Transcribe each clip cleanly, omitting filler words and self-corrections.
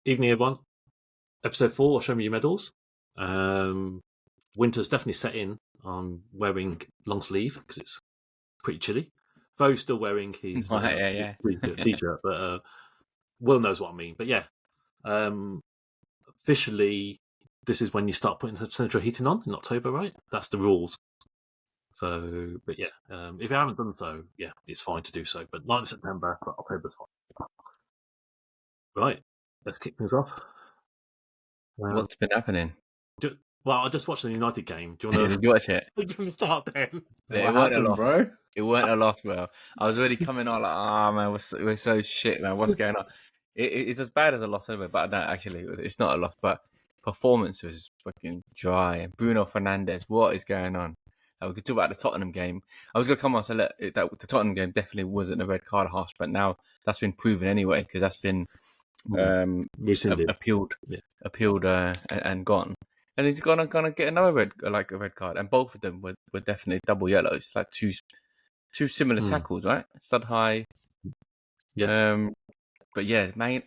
Evening, everyone. Episode 4 of Show Me Your Medals. Winter's definitely set in. I'm wearing long sleeve because it's pretty chilly. Vo's still wearing his t-shirt, but Will knows what I mean. But yeah, officially, this is when you start putting the central heating on in October, right? That's the rules. So, but yeah, if you haven't done so, yeah, it's fine to do so. But not in September, but October's fine. Right, let's kick things off. What's been happening? Well, I just watched the United game. Do you want to watch it? You can start then. It weren't a loss, bro. It weren't a loss, bro. I was already coming on like, man, we're so shit, man. What's going on? It's as bad as a loss anyway, but no, actually, it's not a loss. But performance was fucking dry. And Bruno Fernandes, what is going on? We could talk about the Tottenham game. I was going to come on and say, look, the Tottenham game definitely wasn't a red card harsh, but now that's been proven anyway because that's been appealed and gone. And he's gonna get another red card, and both of them were definitely double yellows, like two similar tackles, right? Stud high. Yeah. But yeah, Man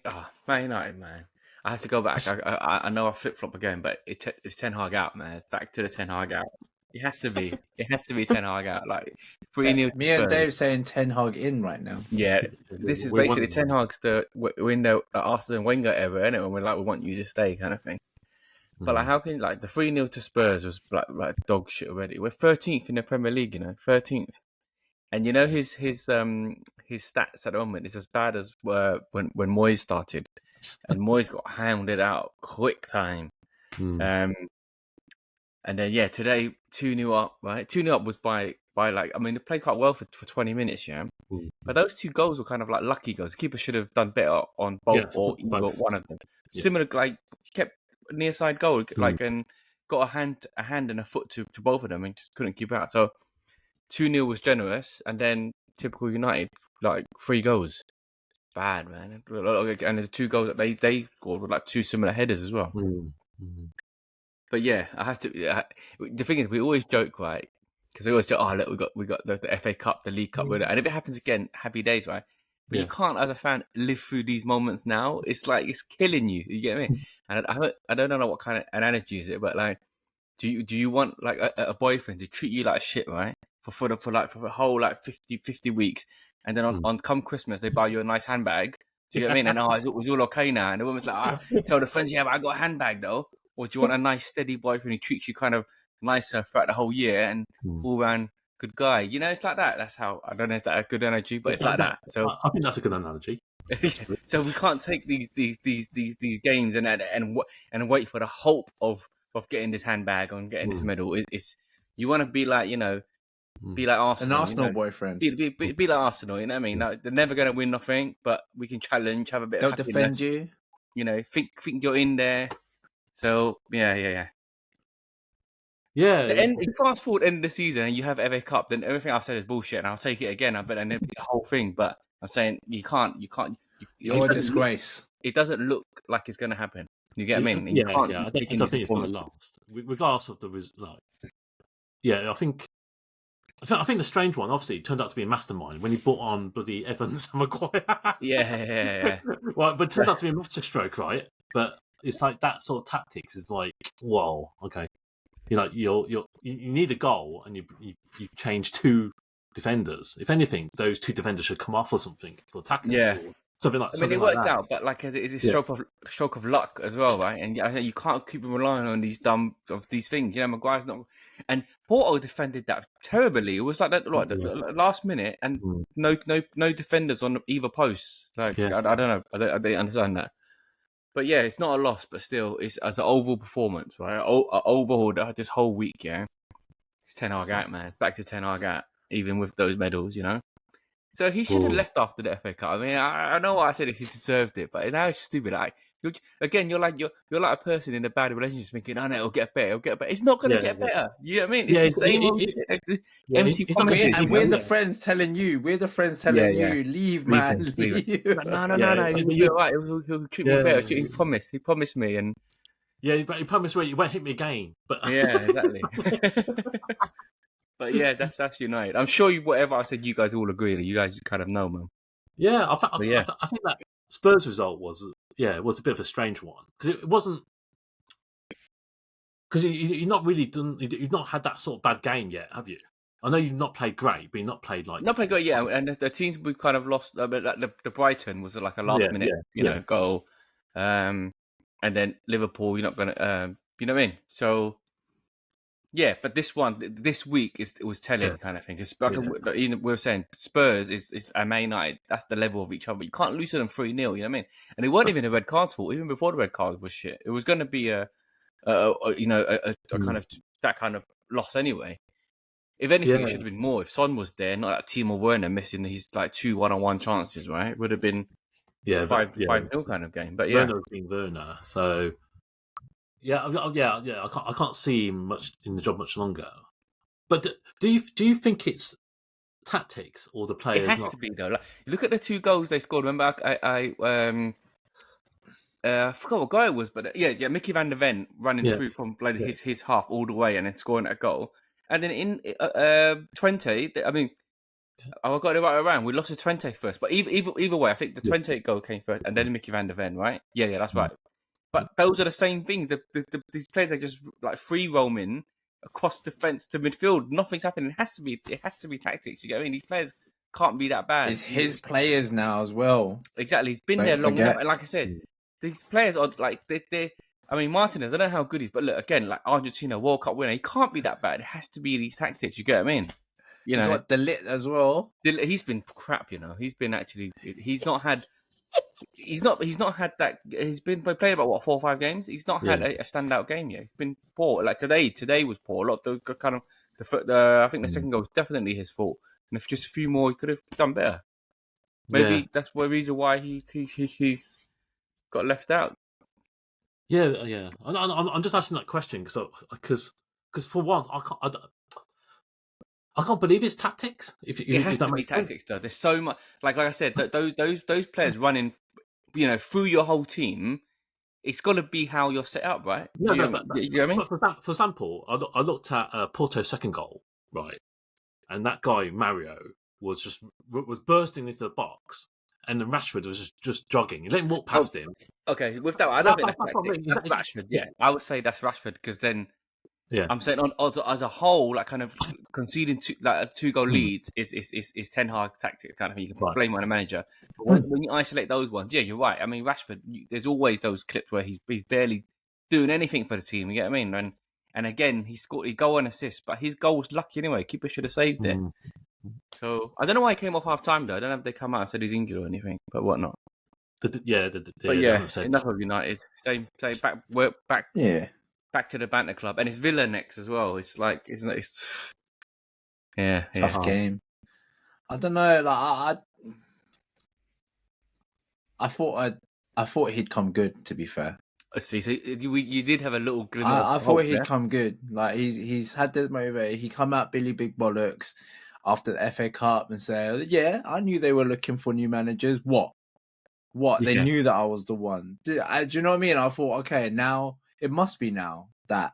United, man. I have to go back. I know I flip flop again, but it's Ten Hag out, man. It's back to the Ten Hag out. It has to be. It has to be Ten Hag out. Like 3-0. Me and Dave saying Ten Hag in right now. Yeah, this is basically Ten Hag's we're in the Arsene Wenger era, isn't it? When we're like, we want you to stay, kind of thing. But like, how can the 3-0 to Spurs was like dog shit already? We're 13th in the Premier League, 13th, and his stats at the moment is as bad as when Moyes started, and Moyes got hounded out quick time. And then today 2-0 up, right? 2-0 up was by they played quite well for 20 minutes, but those two goals were kind of like lucky goals. The keeper should have done better on both or either one of them. Similar, like kept near side goal, and got a hand and a foot to both of them and just couldn't keep out. So 2-0 was generous, and then typical United, like 3 goals. Bad, man. And the 2 goals that they scored were like 2 similar headers as well. But yeah, I have to. The thing is, we always joke, right? Because we always joke, oh look, we got the FA Cup, the League Cup with it, and if it happens again, happy days, right? But you can't, as a fan, live through these moments now. It's like it's killing you. You get me? And I don't know what kind of analogy is it, but like, do you want like a boyfriend to treat you like shit, right? For the whole like 50 weeks, and then on come Christmas they buy you a nice handbag. Do you know what I mean? And it was all okay now, and the woman's like, tell the friends, yeah, but I got a handbag though. Or do you want a nice steady boyfriend who treats you kind of nicer throughout the whole year and all round good guy? It's like that. That's how, I don't know if that's a good analogy, but it's like that. So I think that's a good analogy. So we can't take these games and wait for the hope of getting this handbag or getting this medal. It's you want to be like be like Arsenal, an Arsenal boyfriend. Be like Arsenal. You know what I mean? Like, they're never going to win nothing, but we can challenge, have a bit. They'll of happiness. defend you. Think you're in there. So yeah. Yeah. Fast forward end of the season and you have FA Cup, then everything I've said is bullshit, and I'll take it again. I bet and then the whole thing. But I'm saying you can't. You're a disgrace. It doesn't look like it's going to happen. You get what I mean? And I don't think it's going to last, regardless of the result. Yeah, I think the strange one, obviously, it turned out to be a mastermind when he brought on bloody Evans and Maguire. Yeah. Well, but it turned out to be a masterstroke, right? But it's like that sort of tactics is like, whoa, okay. You need a goal, and you change 2 defenders. If anything, those 2 defenders should come off or something for attacking. Yeah. Something like. I mean, it worked out, but like, it's a stroke of luck as well, right? And you can't keep relying on these things. Maguire's not, and Porto defended that terribly. It was like that, the last minute, and no defenders on either post. Like, I don't know, I don't understand that. But yeah, it's not a loss, but still, it's as an overall performance, right? Overall, this whole week, it's Ten Hag out, man. It's back to Ten Hag out, even with those medals, So he should have left after the FA Cup. I mean, I know what I said if he deserved it, but now it's stupid. Like, you're like a person in a bad relationship thinking, "Oh no, it'll get better. It's not going to get better." You know what I mean? It's the same old shit. Empty promises. And we're the friends telling you. Leave, man. Leave. No. You're right. He'll treat me better. He promised me, and but he promised me you won't hit me again. But yeah, exactly. But yeah, that's United. I'm sure whatever I said, you guys all agree. You guys kind of know, man. Yeah, I think that Spurs result was it was a bit of a strange one because it wasn't. Because you've not really done, you've not had that sort of bad game yet, have you? I know you've not played great, but you've not played like not played great, yeah. And the teams we kind of lost. The Brighton was like a last minute, goal, and then Liverpool. You're not gonna, you know what I mean? So yeah, but this week it was telling kind of thing. Just like we were saying, Spurs is and Man United. That's the level of each other. You can't lose to them 3-0. You know what I mean? And it wasn't even a red card's fault. Even before the red card was shit. It was going to be a kind of that kind of loss anyway. If anything, it should have been more. If Son was there, not that Timo Werner missing his like 2 1-on-1 chances, right? It would have been 5-0 kind of game. But yeah, Werner's been Werner, so I can't see him much in the job much longer. But do you think it's tactics or the players? It has to be though. Like, look at the 2 goals they scored. Remember, I forgot what guy it was, but Mickey van der Ven running through from his half all the way and then scoring a goal. And then in 20, I mean, I got it right around. We lost to 20 first, but either way, I think the 28 goal came first, and then Mickey van der Ven, right? Yeah, that's right. But those are the same thing. These players are just like free roaming across defense to midfield. Nothing's happening. It has to be tactics. You get what I mean? These players can't be that bad. It's his players now as well. Exactly. He's been there long enough. And like I said, these players are like they. I mean, Martinez, I don't know how good he is, but look, again, like Argentina World Cup winner, he can't be that bad. It has to be these tactics. You get what I mean? You know, got Delit as well. He's been crap. You know, he's been actually. He's not had that. He's been playing about 4 or 5 games. He's not had a standout game yet. He's been poor. Like today was poor. A lot of the kind of I think the second goal was definitely his fault. And if just a few more, he could have done better. Maybe that's the reason why he's got left out. Yeah. I'm just asking that question because for once I can't believe it's tactics. It has to be tactics, though. There's so much, like I said, those players running, through your whole team. It's got to be how you're set up, right? No, you know what I mean? For example, I looked at Porto's second goal, right, and that guy Mario was bursting into the box. And then Rashford was just jogging. You let him walk past him. Okay, with that, I don't think that's Rashford. Yeah, I would say that's Rashford because then I'm saying as a whole, like kind of conceding 2 goal leads is Ten Hag tactic kind of thing. You can blame on a manager. But when you isolate those ones, you're right. I mean, Rashford, there's always those clips where he's barely doing anything for the team. You get what I mean? And again, he scored a goal and assist, but his goal was lucky anyway. Keeper should have saved it. So I don't know why he came off half time though. I don't know if they come out and said he's injured or anything, but whatnot. Enough of United. Stay back to the banter club, and it's Villa next as well. It's like it's tough game. I don't know. Like I thought he'd come good. To be fair, I see. So you did have a little glimmer. I thought he'd come good. Like he's had this motivator. He come out Billy Big Bollocks after the FA Cup and said, "Yeah, I knew they were looking for new managers. What? They knew that I was the one. Do you know what I mean? I thought, okay, now it must be now that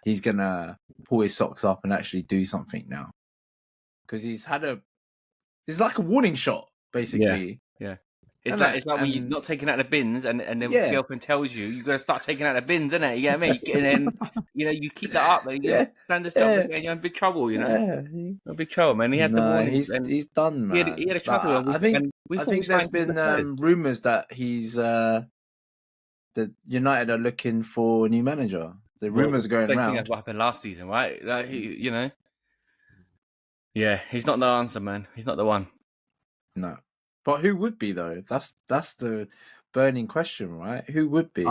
he's gonna pull his socks up and actually do something now, because he's like a warning shot, basically. Yeah. It's like when you're not taking out the bins, and then the girlfriend tells you got to start taking out the bins, isn't it? You get me? And then you keep that up, and you stand this up, and you're in big trouble. You know, in big trouble, man. He had the warning. He's done, man. He had a trouble. I think there's been rumours that he's that United are looking for a new manager. The rumours are going around. Same thing as what happened last season, right? Like he's not the answer, man. He's not the one. No. But who would be though? That's the burning question, right? Who would be?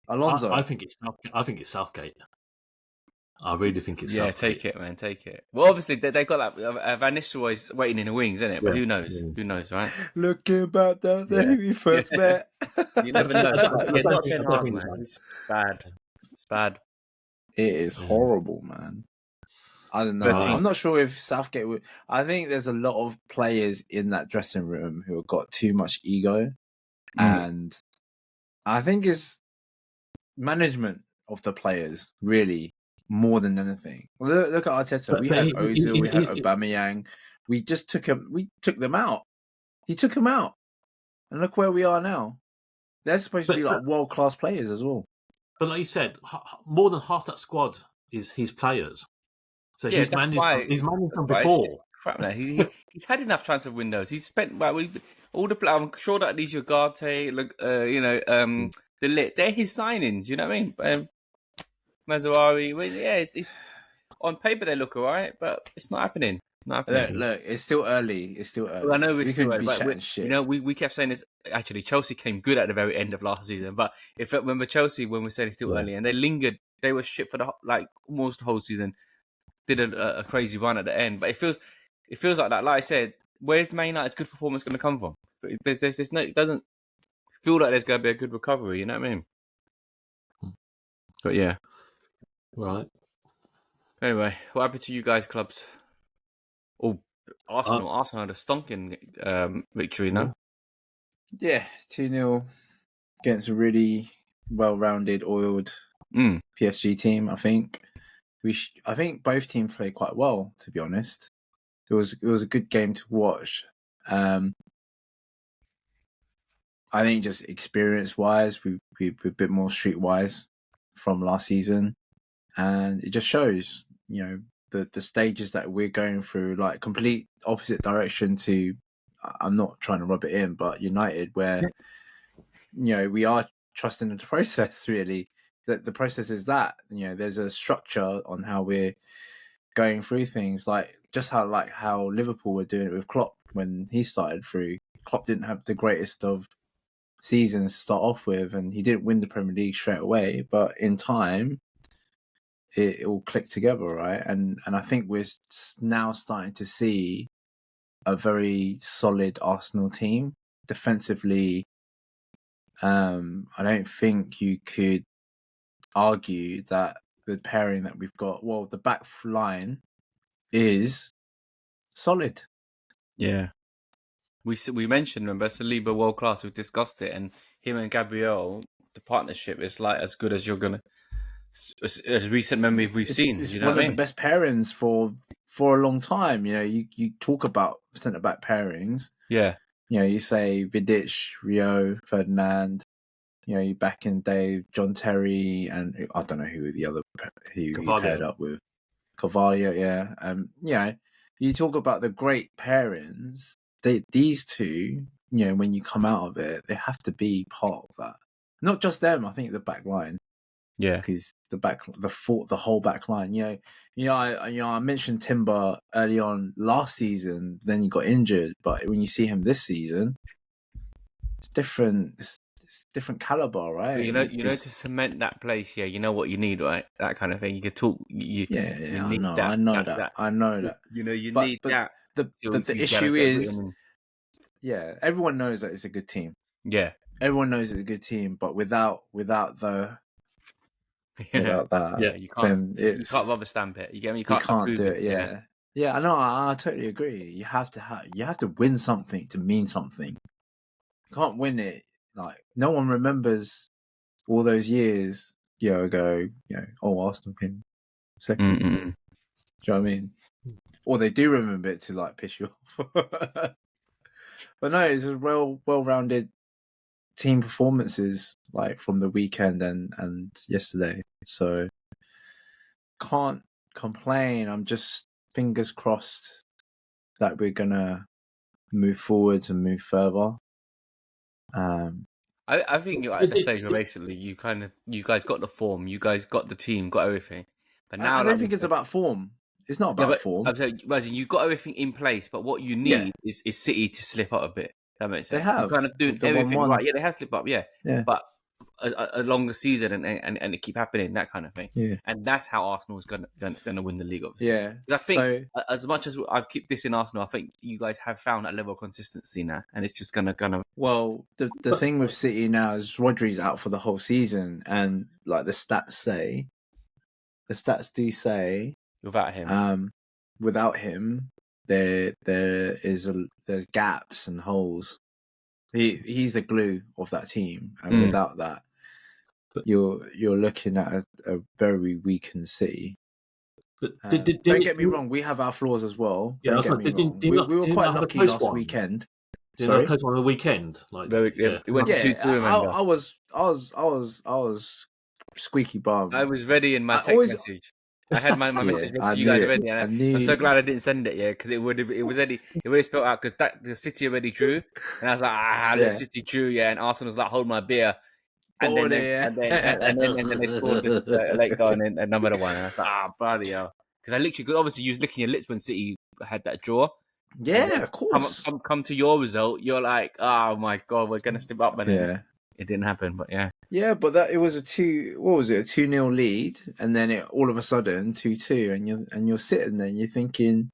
Alonso. I think it's Southgate. I really think it's Southgate. Take it, man. Take it. Well, obviously they got that Van Nistelrooy's waiting in the wings, isn't it? But who knows? Yeah. Who knows, right? Looking back down there we first met. You never know. Not Ten Hag, man. It's bad. It's bad. It is horrible, man. I don't know. I'm not sure if Southgate would. I think there's a lot of players in that dressing room who have got too much ego, and I think it's management of the players really more than anything. Look at Arteta. We had Ozil, we had Aubameyang. We just took him. We took them out. He took them out, and look where we are now. They're supposed to be like world-class players as well. But like you said, more than half that squad is his players. So Yeah, he's that's managed why. them Right, it's before. just crap, man. He's had enough transfer windows. He's spent all the. I'm sure that these Ugarte, the lit. They're his signings. You know what I mean? Mazzuari. Well, yeah, it's on paper they look alright, but it's not happening. Not happening. Look, it's still early. It's still early. Well, I know we still could early, be but chatting shit. we kept saying this. Actually, Chelsea came good at the very end of last season, but if remember Chelsea when we said it's still early, and they lingered, they were shit for almost the whole season. Did a crazy run at the end, but it feels like that. Like I said, where's Man United's good performance going to come from? There's no, it doesn't feel like there's going to be a good recovery. You know what I mean? But yeah, right. Anyway, what happened to you guys' clubs? Oh, Arsenal had a stonking victory, no? Yeah, 2-0 against a really well-rounded, oiled PSG team. I think I think both teams played quite well. To be honest, it was a good game to watch. I think just experience-wise, we're a bit more street-wise from last season, and it just shows, the stages that we're going through, like complete opposite direction to. I'm not trying to rub it in, but United, where we are trusting in the process. Really, that the process is that there's a structure on how we're going through things, like just how Liverpool were doing it with Klopp when he started through. Klopp didn't have the greatest of seasons to start off with, and he didn't win the Premier League straight away, but in time it all clicked together, right? And I think we're now starting to see a very solid Arsenal team defensively. I don't think you could argue that the pairing that we've got, well, the back line is solid. Yeah. We mentioned, remember, Saliba world class. We've discussed it, and him and Gabriel, the partnership is like as good as you're gonna. As recent memory we've seen. It's you know one what of I mean? the best pairings for a long time. You talk about centre back pairings. Yeah. You say Vidic, Rio, Ferdinand. You back in day, John Terry, and I don't know who the other who you paired up with. Carvalho, yeah. You talk about the great pairings. These two, when you come out of it, they have to be part of that. Not just them. I think the back line. Yeah, because the whole back line. I mentioned Timber early on last season. Then he got injured, but when you see him this season, it's different. It's different caliber, right? But to cement that place, you know what you need, right? That kind of thing. You could talk. You need I know that. You need that. The issue is, everyone knows that it's a good team. Yeah, everyone knows it's a good team, but without that, you can't. You can't rubber stamp it. You get me? You can't do it. Yeah. I know. I totally agree. You have to win something to mean something. You can't win it. Like, no one remembers all those years ago. Arsenal came second. Mm-mm. Do you know what I mean? Or they do remember it to like piss you off. But no, it's a well-rounded team performances, like from the weekend and yesterday. So can't complain. I'm just fingers crossed that we're gonna move forwards and move further. I think you're at the stage where basically you guys got the form, you guys got the team, got everything. But now I don't think it's about form. It's not about form. I'm saying, imagine you got everything in place, but what you need is City to slip up a bit. That makes sense. They have. You're kind of doing everything 1-1. Right. Yeah, they have slipped up. Yeah. But a longer season and it keep happening, that kind of thing. Yeah. And that's how Arsenal is going to win the league, obviously. Yeah. I think as much as I've kept this in Arsenal, I think you guys have found that level of consistency now, and it's just gonna. Well, the thing with City now is Rodri's out for the whole season, and like the stats do say without him, there's gaps and holes. He's the glue of that team, and without that, you're looking at a very weakened City. But don't get me wrong, we have our flaws as well. Don't get me wrong. We were quite lucky last weekend. You know, close on the weekend. Like, it went to 2-2. Remember, I was squeaky bum. I was ready in my text message. I had my message to you guys already, and I'm so glad I didn't send it. Yeah, because it would have spelled out because the City already drew, and I was like, the City drew, yeah, and Arsenal was like, hold my beer. And then they scored a late goal and another one. And I thought, bloody hell. Because I literally, because obviously you was licking your lips when City had that draw. Yeah, of course. Come to your result, you're like, oh my God, we're going to slip up. And then it didn't happen, but yeah. Yeah, but it was a 2-0 lead. And then all of a sudden, 2-2. And you're sitting there and you're thinking,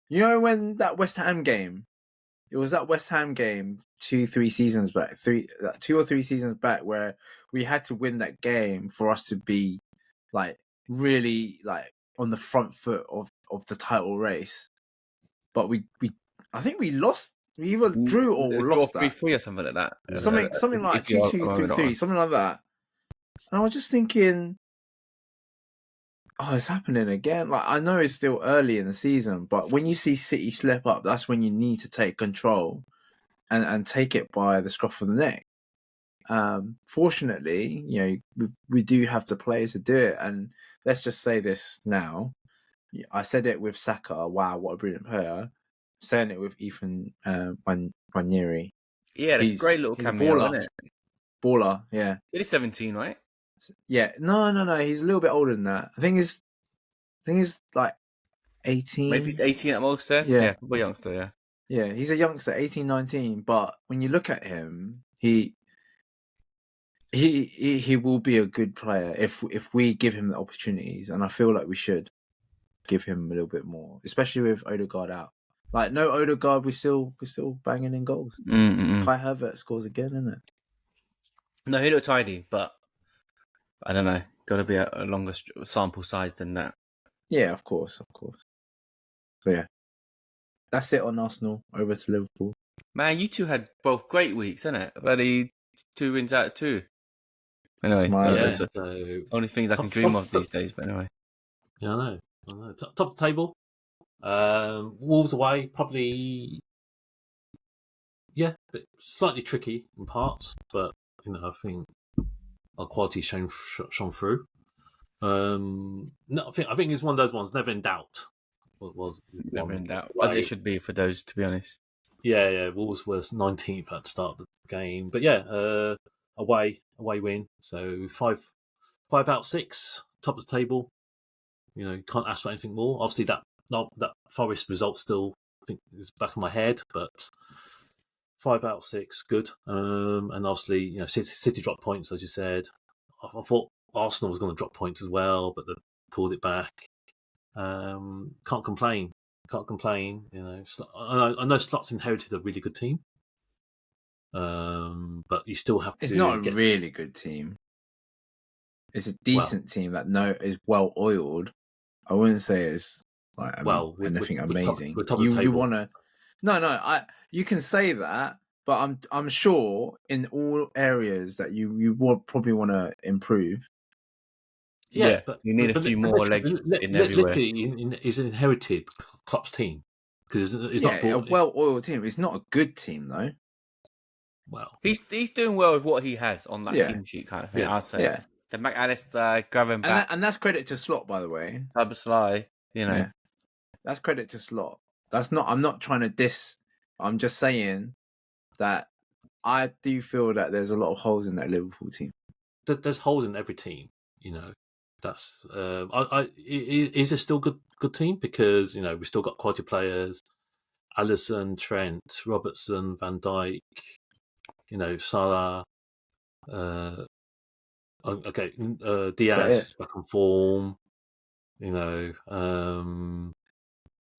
you know, when that West Ham game, it was that West Ham game 2 or 3 seasons back where we had to win that game for us to be like really like on the front foot of the title race. But I think we lost. We either drew or lost that. 3-3 or something like that. Something like 2-2, 3-3, something like that. And I was just thinking, oh, it's happening again. Like, I know it's still early in the season, but when you see City slip up, that's when you need to take control and take it by the scruff of the neck. Fortunately, you know, we do have the players to do it. And let's just say this now. I said it with Saka. Wow, what a brilliant player. Saying it with Ethan Waneri. Yeah, he's great little cameo, isn't it? Baller, yeah. He's 17, right? Yeah, no. He's a little bit older than that. I think he's like 18. Maybe 18 at most. Yeah, a youngster. Yeah. Yeah, he's a youngster, 18, 19. But when you look at him, he will be a good player if we give him the opportunities, and I feel like we should give him a little bit more, especially with Odegaard out. Like, no Odegaard, we're still banging in goals. Kai Havertz scores again, isn't it? No, he looked tidy, but I don't know. Got to be a longer sample size than that. Yeah, of course. So yeah, that's it on Arsenal. Over to Liverpool. Man, you two had both great weeks, isn't it? Bloody 2 wins out of 2. Anyway, so only things I can dream of these days. But anyway, yeah, I know. Top of the table. Wolves away, probably, but slightly tricky in parts, but you know, I think our quality shone through. No, I think it's one of those ones, never in doubt. Never in doubt, as it should be for those, to be honest. Yeah. Wolves was 19th at the start of the game, but away win. So 5 out of 6, top of the table. You know, you can't ask for anything more. Obviously, that Forest result still, I think, is back in my head, but 5 out of 6, good. And obviously, you know, City dropped points, as you said. I thought Arsenal was going to drop points as well, but they pulled it back. Can't complain. You know, I know Slot's inherited a really good team, but you still have to. It's not a really good team. It's a decent team that is well oiled. I wouldn't say it's like anything amazing. You want to? No. You can say that, but I'm sure in all areas that you would probably want to improve. Yeah, but you need a few more legs in everywhere. Literally, he's inherited Klopp's team because it's not a well-oiled team. It's not a good team though. Well, he's doing well with what he has on that team sheet, kind of thing. I'd say. Yeah. The McAllister, Gavin back, and that's credit to Slot, by the way. Sly, you know. Yeah. That's credit to Slot. I'm not trying to diss. I'm just saying that I do feel that there's a lot of holes in that Liverpool team. There's holes in every team, you know. That's is it still good team because you know we've still got quality players: Alisson, Trent, Robertson, Van Dijk, you know, Salah. Diaz back on form. You know,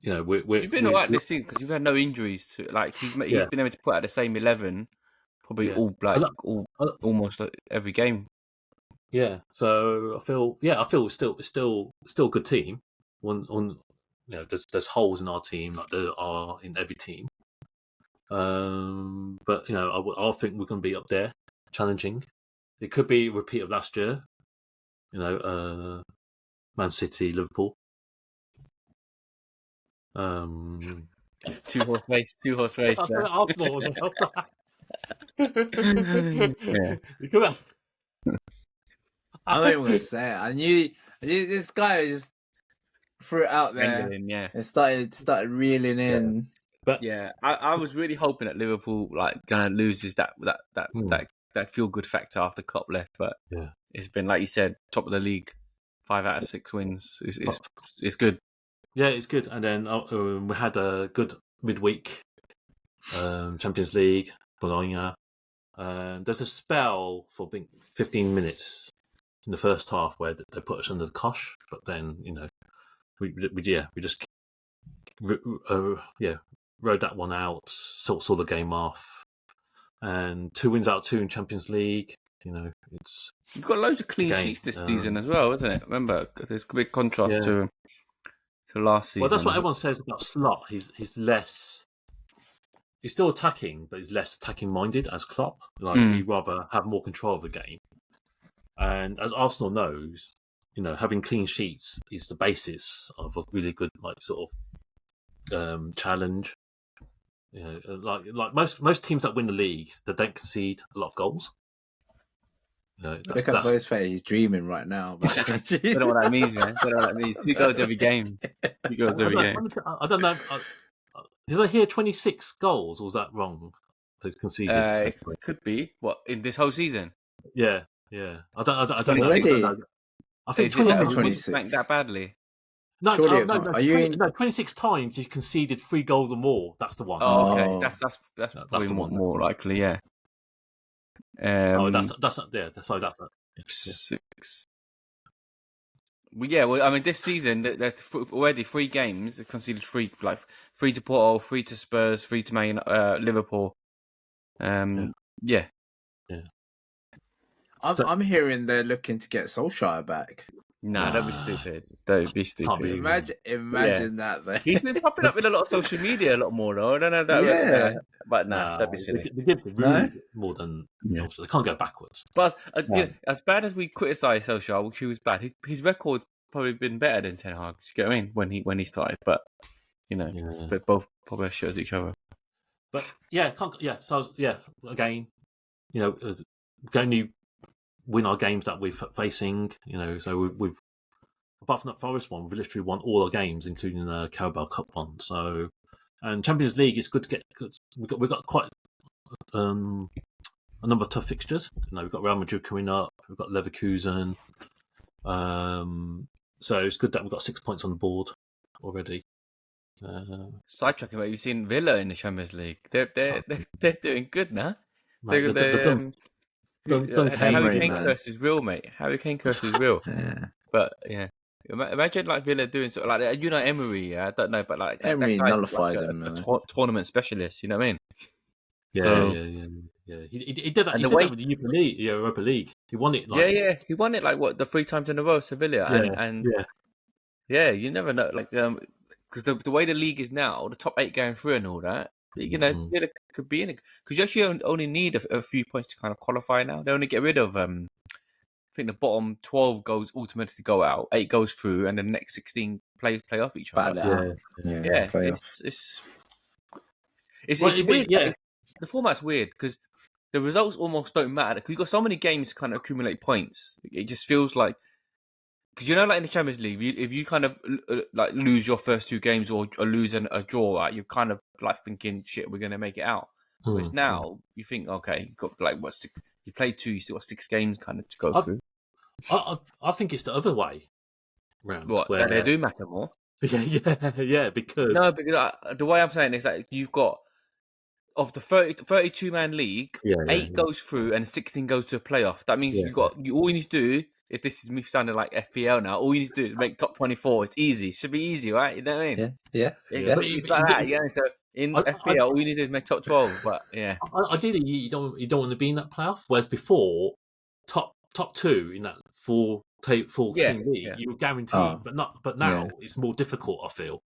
you've been alright this season because you've had no injuries. He's been able to put out the same 11, probably almost every game. Yeah, so I feel it's still a good team. There's holes in our team like there are in every team. But you know, I think we're going to be up there, challenging. It could be a repeat of last year. You know, Man City, Liverpool. Two horse race. I said Arsenal. Yeah. You come out. I'm not even gonna say it. I knew this guy just threw it out there Rendering, yeah. and started reeling in. But Yeah, I was really hoping that Liverpool gonna loses that feel good factor after Klopp left, but yeah, it's been like you said, top of the league, 5 out of 6 wins. It's good. yeah, it's good. And then we had a good midweek Champions League, Bologna. There's a spell for 15 minutes in the first half where they put us under the cosh, but then we just rode that one out, saw the game off, and 2 wins out of 2 in Champions League. It's You've got loads of clean sheets this season as well, isn't it? Remember, there's a big contrast to last season. Well, that's what everyone says about Slot. He's less. He's still attacking, but he's less attacking minded as Klopp. He'd rather have more control of the game. And as Arsenal knows, having clean sheets is the basis of a really good challenge. Like most teams that win the league, they don't concede a lot of goals. Look at Bo's face; he's dreaming right now. Don't know what that means, man. Don't know what that means. 2 goals every game. 2 goals every game. I don't know. Did I hear 26 goals, or was that wrong? They conceded. It could be what in this whole season. Yeah. I don't know. I think 26 ranked that badly. No, Surely no, 26 times you conceded 3 goals or more. That's the one. Oh, okay. That's probably more likely. Yeah. That's not. Yeah, that's not. 6. Well, I mean, this season they're already 3 games. They've conceded 3, like 3 to Porto, 3 to Spurs, 3 to Liverpool. Yeah. I'm hearing they're looking to get Solskjaer back. Nah, don't be stupid. Don't be stupid. Imagine that. Though. He's been popping up in a lot of social media a lot more, though. I don't know that. Yeah. But don't be silly. They give the more than Solskjaer. They can't go backwards. But as bad as we criticise Solskjaer, which he was bad, his record's probably been better than Ten Hag. You get what I mean? When he started, but but both probably shows each other. But so again, can you win our games that we're facing? So we've apart from that Forest one, we've literally won all our games, including the Carabao Cup one. So, and Champions League is good to get. We've got quite a number of tough fixtures. We've got Real Madrid coming up. We've got Leverkusen. So it's good that we've got 6 points on the board already. Sidetracking, but you've seen Villa in the Champions League. They're doing good now. Mate, Harry Kane curse is real, mate. Harry Kane curse is real. Yeah. But imagine like Villa doing sort of like Emery. I don't know, but like Emery nullified like them. A tournament specialist. You know what I mean? Yeah. He did that. He did that with the Europa League. He won it. He won it like 3 times in a row, Sevilla. You never know, like because the way the league is now, the top 8 going through and all that. Villa could be in it because you actually only need a few points to kind of qualify now. They only get rid of I think the bottom 12 goals automatically go out, 8 goes through, and the next 16 play off each other. It's weird. Yeah, the format's weird because the results almost don't matter because you've got so many games to kind of accumulate points. It just feels like because like in the Champions League, if you kind of like lose your first 2 games or lose a draw, right, you're kind of like thinking, shit, we're gonna make it out. Whereas now you think, okay, you've got like 6? You played 2, you still got 6 games kind of to go through. I think it's the other way round. What? Where they do matter more. Yeah. Because the way I'm saying is that you've got of the 32 man league, 8 goes through and 16 goes to a playoff. That means all you need to do. If this is me sounding like FPL now, all you need to do is make top 24. It's easy. Should be easy, right? You know what I mean? Yeah. But like that, so in FPL, all you need to do is make top 12. But ideally you don't want to be in that playoff. Whereas before, top 2 in that 4 team league, you were guaranteed. But now it's more difficult. I feel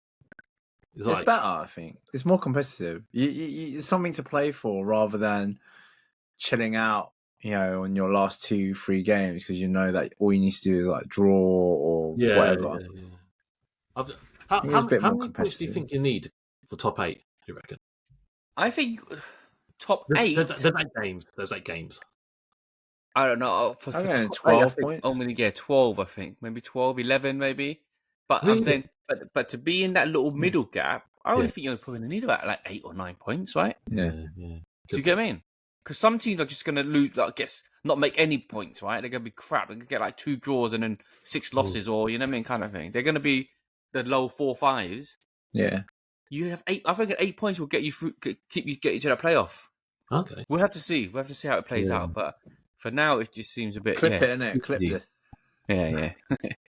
it's better. I think it's more competitive. It's something to play for rather than chilling out. On your last 2-3 games because you know that all you need to do is like draw or whatever. How many points do you think you need for top 8? you reckon? I think top There's 8. there's 8 games. There's 8 games. I don't know. For I'm going 12 12 points. Only 12. I think maybe 12, 11 maybe. But Really? I'm saying, but to be in that little middle gap, I only think you're probably need about like 8 or 9 points, right? Yeah. Do you get what I mean? Because some teams are just going to lose, like, not make any points, right? They're going to be crap. They're going to get like 2 draws and then 6 losses, or you know what I mean, kind of thing. They're going to be the low 4-5s. Yeah. You have 8. I think 8 points will get you through, get you to that playoff. Okay. We'll have to see. We'll have to see how it plays out. But for now, it just seems a bit. Clip it, innit? Clip easy. this. Yeah.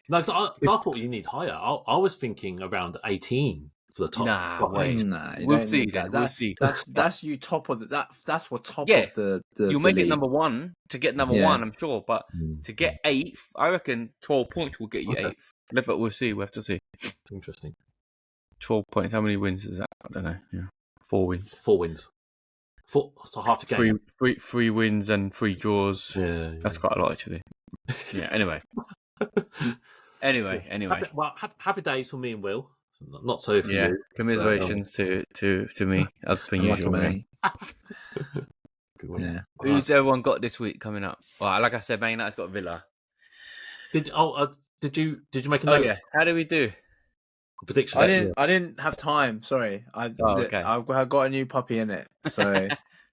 No, 'cause I thought you need higher. I was thinking around 18 for the top. Nah, top wait. eight. Nah, you We'll don't see need that. then. We'll see. That's you top of that's what top Yeah. of the You'll the make it league. number 1 to get number 1, I'm sure. But to get 8th, I reckon 12 points will get you 8th. But we'll see. We'll have to see. Interesting. 12 points. How many wins is that? I don't know. Yeah. 4 wins. 4 wins. 4, so half a game. Three wins and 3 draws. Yeah. That's quite a lot, actually. Yeah. Anyway. Happy days for me and Will. Not so for you. Commiserations to me as per usual. Lucky me. Good one. Yeah. Who's everyone got this week coming up? Well, like I said, Man United's got Villa. Did you make a Oh note? yeah. How do we do? Prediction. I didn't have time. Sorry. Okay. I've got a new puppy in it, so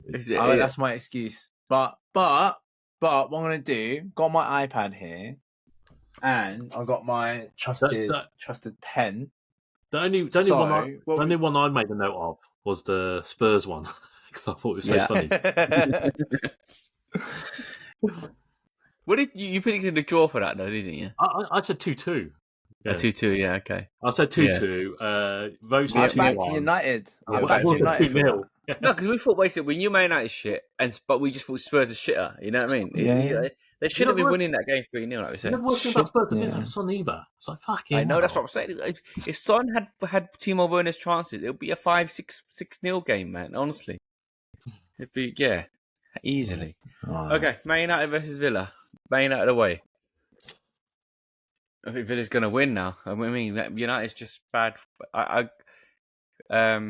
Is that's my excuse. But what I'm gonna do? Got my iPad here, and I got my trusted pen. The only one I made a note of was the Spurs one because I thought it was so funny. What did you predicted the draw for that though, didn't you? I said 2-2. Yeah. 2-2, yeah, okay. I said 2-2. Rose I backed 2-1. United. I backed United for 2-0. that. No, because we thought basically we knew Man United shit, but we just thought Spurs are shitter. You know what I mean? Yeah. They shouldn't be winning that game 3-0, like we said. The worst thing about Spurs, they didn't have Son either. It's like fucking. I know, that's what I'm saying. If Son had Timo Werner's chances, it would be a 5-6-0 game, man. Honestly, it'd be easily. Oh. Okay, Man United versus Villa. Man United away. I think Villa's going to win now. I mean, United's just bad. 3-2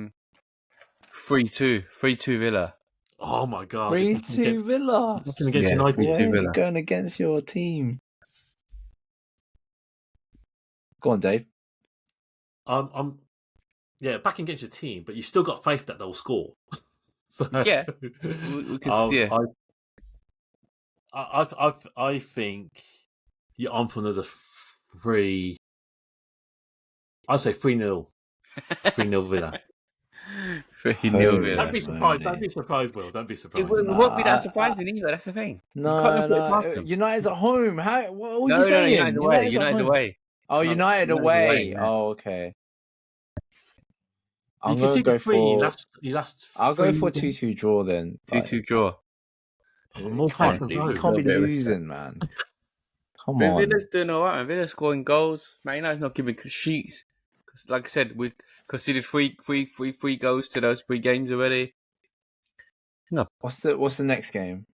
Villa. Oh my god! 3-2 Villa. Nothing against United. 3-2 Villa. You're going against your team. Go on, Dave. I'm backing against your team, but you still got faith that they'll score. So, Yeah, we could see it. I think you're on for another 3. I'd say 3-0. 3-0 Villa. 3-0 Villa. Don't be surprised. Don't be surprised, Will. Don't be surprised. It won't be that surprising either. That's the thing. No. United's at home. What are you No, saying? United's away. United's away. Oh, United away. away, yeah. Oh, okay. You can see the 3. I'll go for 2-2 draw then. 2-2 draw. More You can't be losing, man. Come on. Villa's doing all right, man. Villa's scoring goals. Man United's not giving sheets. Because, like I said, we conceded three goals to those 3 games already. No. What's the next game?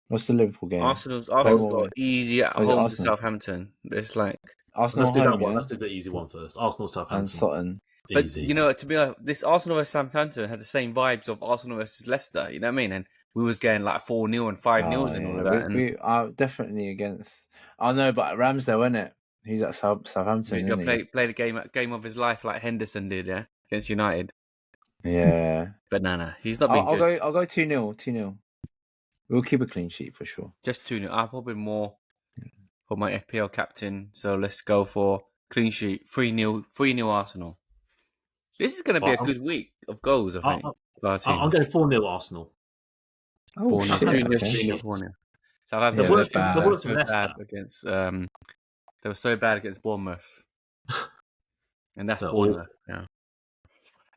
What's the Liverpool game? Arsenal's got easy at home to Southampton. It's like Arsenal Let's do that home, one. yeah? Let's do the easy one first. Arsenal Southampton. And Sutton. But Easy. you know, to be honest, this Arsenal versus Southampton had the same vibes of Arsenal versus Leicester. You know what I mean? And we was getting like 4-0 and 5-0 and all of that. We are definitely against. Oh no, but Ramsdale, isn't it? He's at Southampton. He's gonna play the game of his life like Henderson did, yeah, against United. Yeah, but no, he's not been good. I'll go 2-0. 2-0. We'll keep a clean sheet for sure. Just 2-0. I'll probably more for my FPL captain. So let's go for clean sheet. 3-0. 3-0 Arsenal. This is going to be a good week of goals, I think. I'm going 4-0 Arsenal. 4-0. 2-0. 4-0. Southampton They were so bad against. They were so bad against Bournemouth, and that's Bournemouth. Yeah.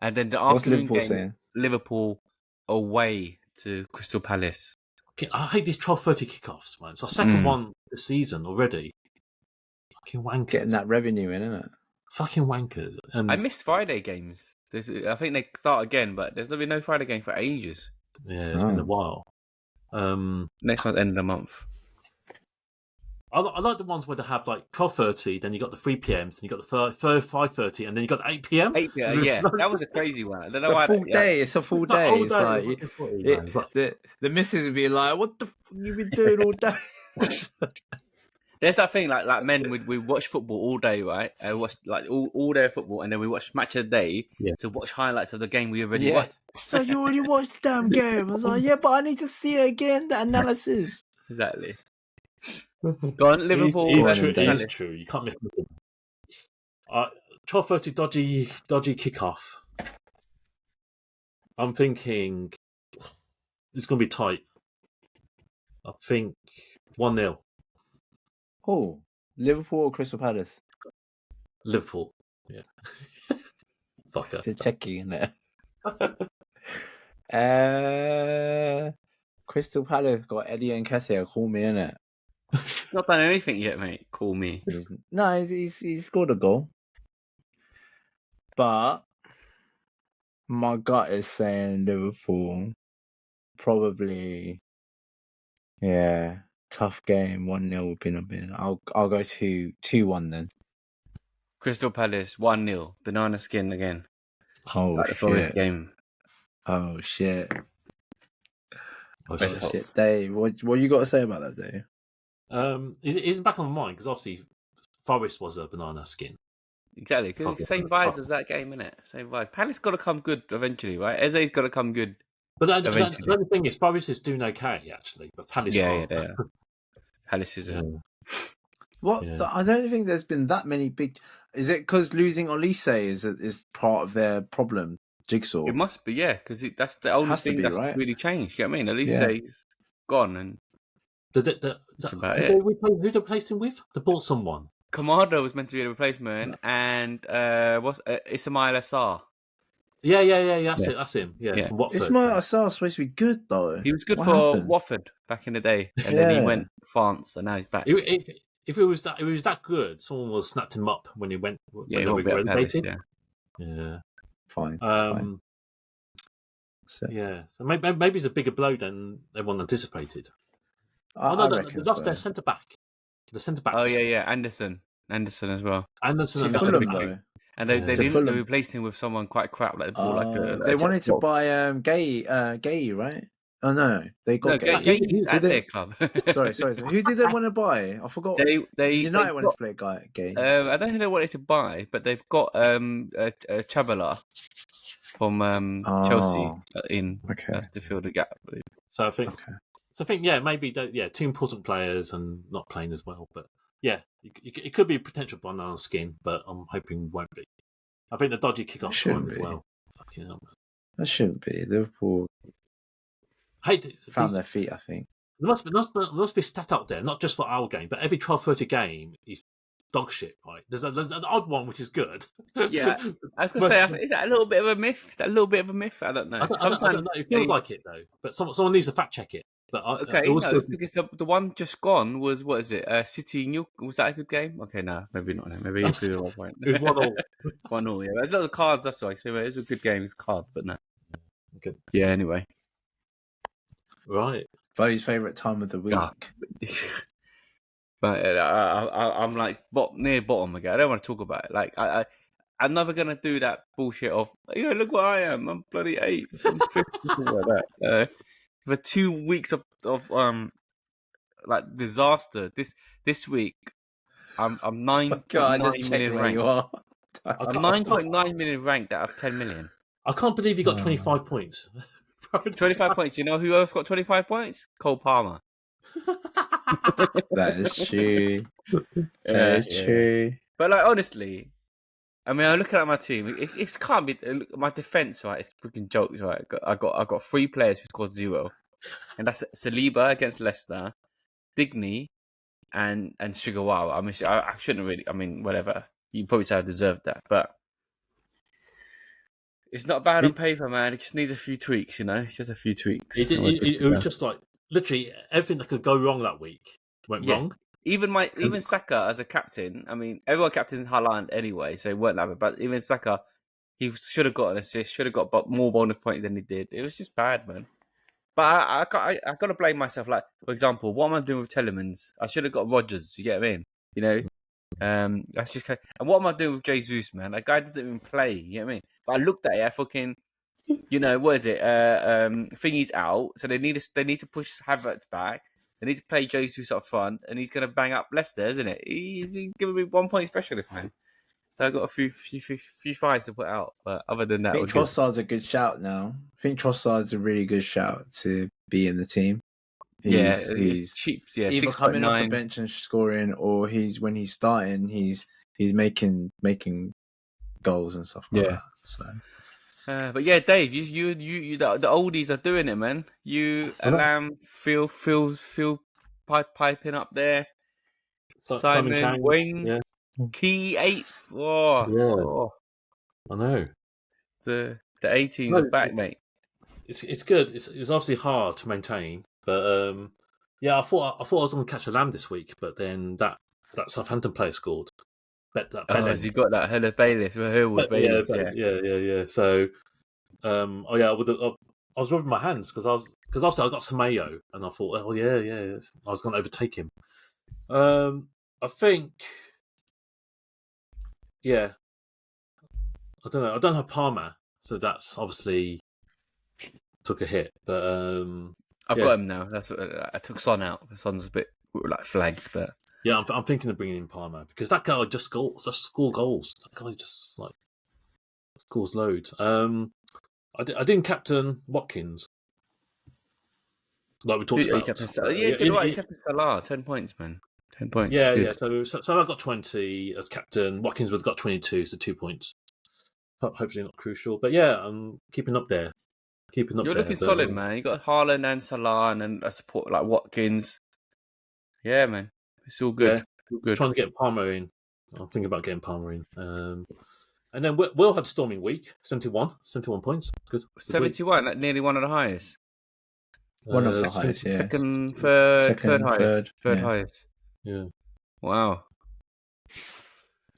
And then the afternoon game, Liverpool away to Crystal Palace. Okay, I hate these 12:30 kickoffs, man. It's our second one this season already. Fucking wankers. Getting that revenue in, isn't it? Fucking wankers. I missed Friday games. I think they start again, but there's been no Friday game for ages. Yeah, it's been a while. Next one's end of the month. I like the ones where they have like 12:30, then you got the 3 p.m.s, then you got the 5:30, and then you got the 8 p.m. 8 p.m. Yeah, that was a crazy one. I don't It's know a why. full day. It's a full day. All It's day like fucking footy, man. It's like, the missus would be like, "What the fuck you been doing all day?" There's that thing like men we watch football all day, right? Watch like all day football, and then we watch match of the day to watch highlights of the game we already watched. So you already watched the damn game. I was like, yeah, but I need to see it again. The analysis. Exactly. Go on, Liverpool. It is true. You can't miss nothing. 12:30 dodgy kickoff. I'm thinking it's going to be tight. I think 1-0. Oh, Liverpool or Crystal Palace? Liverpool. Yeah. Fucker. Just checking there. Crystal Palace got Eddie and Nketiah. Call me, innit? Not done anything yet, mate. Call me. He's scored a goal. But my gut is saying Liverpool. Probably, yeah, tough game. 1-0 would be a bit. I'll go 2-1 then. Crystal Palace 1-0. Banana skin again. Oh like the Forest game. Oh shit. Best Shit, Dave. What you got to say about that, Dave? It's back on my mind because obviously Forest was a banana skin. Exactly. Same vibes as that game, innit? Same vibes. Palace got to come good eventually, right? Eze's got to come good. But the thing is, Forest is doing okay actually, but Palace yeah, they are. Palace is What? Yeah. I don't think there's been that many big. Is it because losing Olise is part of their problem? Jigsaw. It must be, yeah, because that's the only thing that's really changed. You know what I mean? Olise's gone, and that's about it. Who they replaced him with? They bought someone. Kamada was meant to be a replacement, and Ismail Assar. Yeah. That's him. Yeah, from Watford. Ismail Assar supposed to be good though. He was good for Watford back in the day, and then he went to France, and now he's back. If it was that good, someone would have snapped him up when he went. Yeah, he won't be at Palace. Yeah. Fine. Yeah, so maybe it's a bigger blow than everyone anticipated. I reckon they lost so. their centre back. The centre back. Oh yeah, Anderson as well. Anderson to Fulham though. And they didn't. They replaced him with someone quite crap. Like they wanted to buy Gay, right? Oh no, they got Gay. Gay's at their club. sorry. Who did they want to buy? I forgot. United wanted to play Gay. I don't know who they wanted to buy, but they've got Chabala from Chelsea in to fill the gap, I believe. So I think maybe two important players and not playing as well, but yeah, it could be a potential banana skin, but I'm hoping it won't be. I think the dodgy kickoff time as well. Fucking hell. That shouldn't be. Liverpool found their feet, I think. There must be a stat out there, not just for our game, but every 12:30 game is dog shit, right? There's an odd one which is good. Yeah, I was going to say, is that a little bit of a myth? Is that a little bit of a myth? I don't know. Sometimes I don't know. It feels like it though, but someone needs to fact check it. But because the one just gone was, what is it? City New. Was that a good game? Okay, no, maybe not. Maybe it's the wrong point. It was 1-1. 1-1. Yeah, it's not the cards. That's why. So it was a good game. It's cards, but no. Okay. Yeah. Anyway. Right. Bo's favourite time of the week. But I'm like near bottom again. I don't want to talk about it. Like I'm never gonna do that bullshit of look what I am. I'm bloody 8. I'm 50, like that. For 2 weeks of like disaster. This week I'm 9.9 million ranked. I'm 9.9 million ranked out of 10 million. I can't believe you got 25 points. 25 points. You know who else got 25 points? Cole Palmer. That is true. That is true. But like honestly, I mean, I'm looking at my team. It can't be my defense, right? It's freaking jokes, right? I got 3 players who scored 0, and that's Saliba against Leicester, Digny, and Sugawara. I mean, I shouldn't really. I mean, whatever. You probably say I deserved that, but it's not bad on paper, man. It just needs a few tweaks, It's just a few tweaks. It was just like literally everything that could go wrong that week went wrong. Even Saka as a captain. I mean, everyone captains Haaland anyway, so it weren't that bad. But even Saka, he should have got an assist, should have got more bonus points than he did. It was just bad, man. But I got to blame myself. Like, for example, what am I doing with Telemans? I should have got Rodgers. You get what I mean? You know, that's just. And what am I doing with Jesus, man? That guy didn't even play. You get what I mean? But I looked at it. I fucking, what is it? Thingy's out, so they need to push Havertz back. They need to play Jesus up front, and he's going to bang up Leicester, isn't it? He's giving me 1 point specialist, man. So I got a few fires to put out, but other than that, I think Trossard's a good shout now. I think Trossard's a really good shout to be in the team. He's cheap. Yeah, either coming off the bench and scoring, or when he's starting, he's making goals and stuff like that. So. But yeah, Dave, you the oldies are doing it, man. You, Alam, Phil piping up there. Simon, Wayne, Key 8. Oh, I know. The 18s are back, mate. It's good. It's obviously hard to maintain, but I thought I was going to catch a lamb this week, but then that Southampton player scored. Has he got that Hella Bayless? Yeah. So, I was rubbing my hands because obviously I got Semedo, and I thought, I was going to overtake him. I think, I don't know. I don't have Palmer, so that's obviously took a hit. But I've got him now. That's what, I took Son out. Son's a bit like flagged, but yeah, I'm thinking of bringing in Palmer because that guy just score goals. That guy just like scores loads. I didn't captain Watkins. Like we talked about. He captain Salah. 10 points, man. 10 points. Yeah. So I got 20 as captain. Watkins would have got 22, so 2 points. Hopefully not crucial, but yeah, I'm keeping up there. You're looking solid, man. You got Haaland and Salah, and then a support like Watkins. Yeah, man, it's all good. Yeah, good. Trying to get Palmer in. I'm thinking about getting Palmer in. And then Will had a storming week. 71 points. Good. 71, like nearly one of the highest. One of the highest, yeah. Second, third highest. Third highest. Yeah. Wow.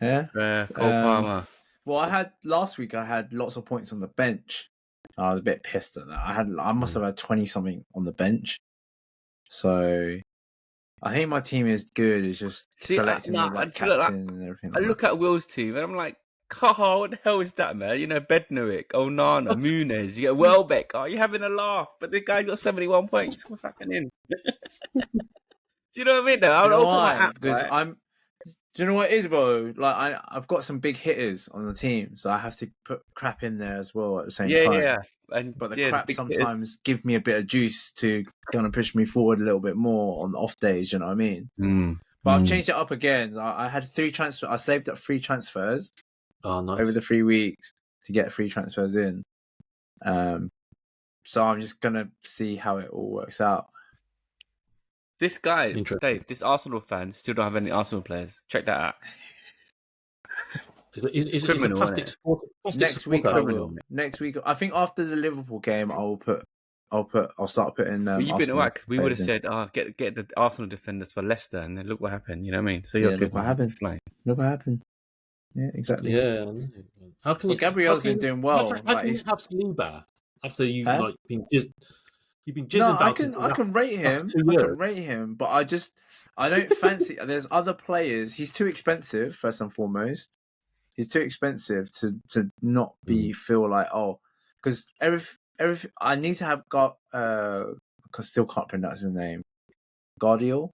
Yeah. Cole Palmer. Well, last week I had lots of points on the bench. I was a bit pissed at that. I must have had 20 something on the bench. So I think my team is good. It's just selecting the right captain and everything. I look at Will's team and I'm like, oh, what the hell is that, man? Bednarek, Onana, Muniz, you get Welbeck. Oh, you're having a laugh, but the guy's got 71 points. What's happening? Do you know what I mean? Though? I'll open my app, because do you know what it is, bro? Like I've got some big hitters on the team, so I have to put crap in there as well at the same time. Yeah. But the crap sometimes give me a bit of juice to kind of push me forward a little bit more on off days. You know what I mean? But I've changed it up again. I had 3 transfers. I saved up 3 transfers. Oh, nice. Over the 3 weeks to get 3 transfers in. So I'm just gonna see how it all works out. This guy, Dave, this Arsenal fan, still don't have any Arsenal players. Check that out. It's criminal, plastic sport. Next week I will. Next week, I think after the Liverpool game, I'll start putting. You've been whack. We would have said, get the Arsenal defenders for Leicester, and then look what happened. You know what I mean? So look what happened. Look what happened. Yeah, exactly. Yeah. How can Gabriel's been doing well. How can you have Saliba after you've been jizzing about him? I can rate him. I can rate him, but I don't fancy. There's other players. He's too expensive. First and foremost, he's too expensive to not feel like because every I need to have I still can't pronounce his name. Guardiol.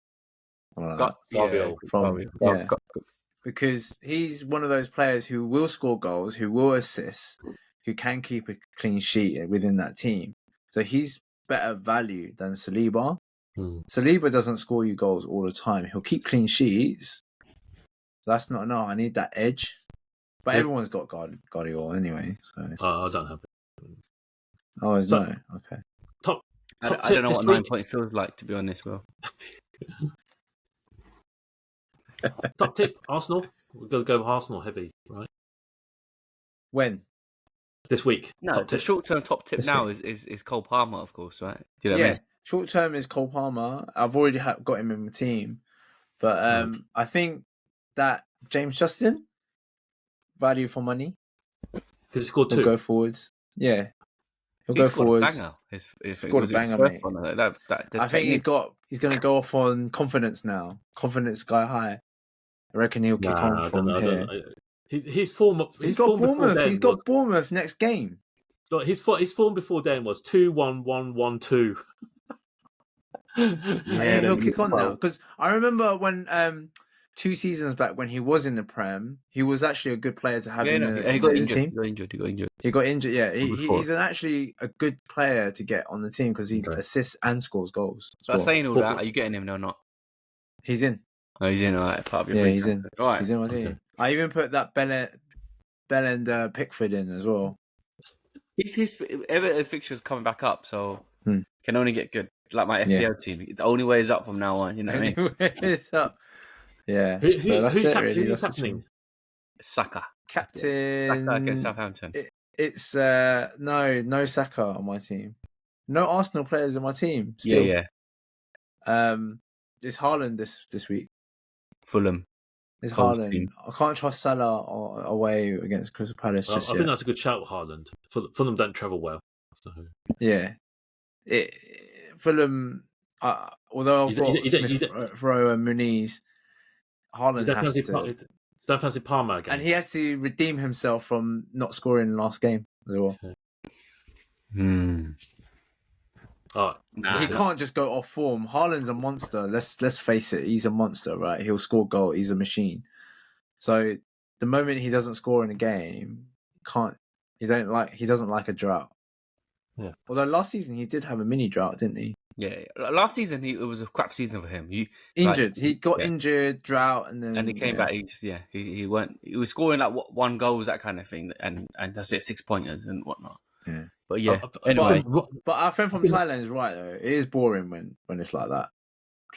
Because he's one of those players who will score goals, who will assist, who can keep a clean sheet within that team. So he's better value than Saliba. Saliba doesn't score you goals all the time. He'll keep clean sheets. So that's not enough. I need that edge. But everyone's got Guardiola anyway. So I don't have it. Oh, is no? Okay. I don't know what 9 point feels like, to be honest, Will. Top tip, Arsenal. We're going to go Arsenal heavy, right? When? This week. No, the short-term top tip now is Cole Palmer, of course, right? Do you know what I mean? Short-term is Cole Palmer. I've already got him in my team. But I think that James Justin, value for money. Because he scored 2. He'll go forwards. Yeah. He'll He go scored forwards. a banger. Scored a banger, mate. The I think he's technique. going to go off on confidence now. Confidence sky high. I reckon he'll kick on I from don't here. know. His form. He's His got form before Bournemouth. then He's was got Bournemouth next game. look, his form before then was 2-1-1-1-2. Yeah, he'll kick on now. Because I remember when 2 seasons back when he was in the Prem, he was actually a good player to have in the he got in the injured. team. He got injured. Yeah, he's actually a good player to get on the team because he assists and scores goals. But saying all that, are you getting him or not? He's in. Oh, he's in. All right, part of your Yeah, he's in. All right. He's in my team. I even put that Bell and Pickford in as well. His Everton's fixtures coming back up, so can only get good. Like my FPL team, the only way is up from now on. You know what I mean? It's up. Yeah. Who that's it, really. who's That's happening? Saka. Captain. Saka against Southampton. It's no Saka on my team. No Arsenal players in my team. Still. Yeah. It's Haaland this week. Fulham. It's Haaland. I can't trust Salah away against Crystal Palace. I think that's a good shout, Haaland. Fulham don't travel well. So. Yeah. Fulham. Although I've got Smith Rowe and Muniz, Haaland has to. Don't fancy Palmer again. And he has to redeem himself from not scoring the last game as well. He can't just go off form. Haaland's a monster. Let's face it. He's a monster, right? He'll score goal. He's a machine. So the moment he doesn't score in a game, he doesn't like a drought. Yeah. Although last season he did have a mini drought, didn't he? Yeah. Last season it was a crap season for him. Injured. He got injured, drought, and then he came back. He was scoring like 1 goals, that kind of thing, and that's it, 6 pointers and whatnot. Yeah. But anyway. But our friend from Thailand is right though. It is boring when it's like that.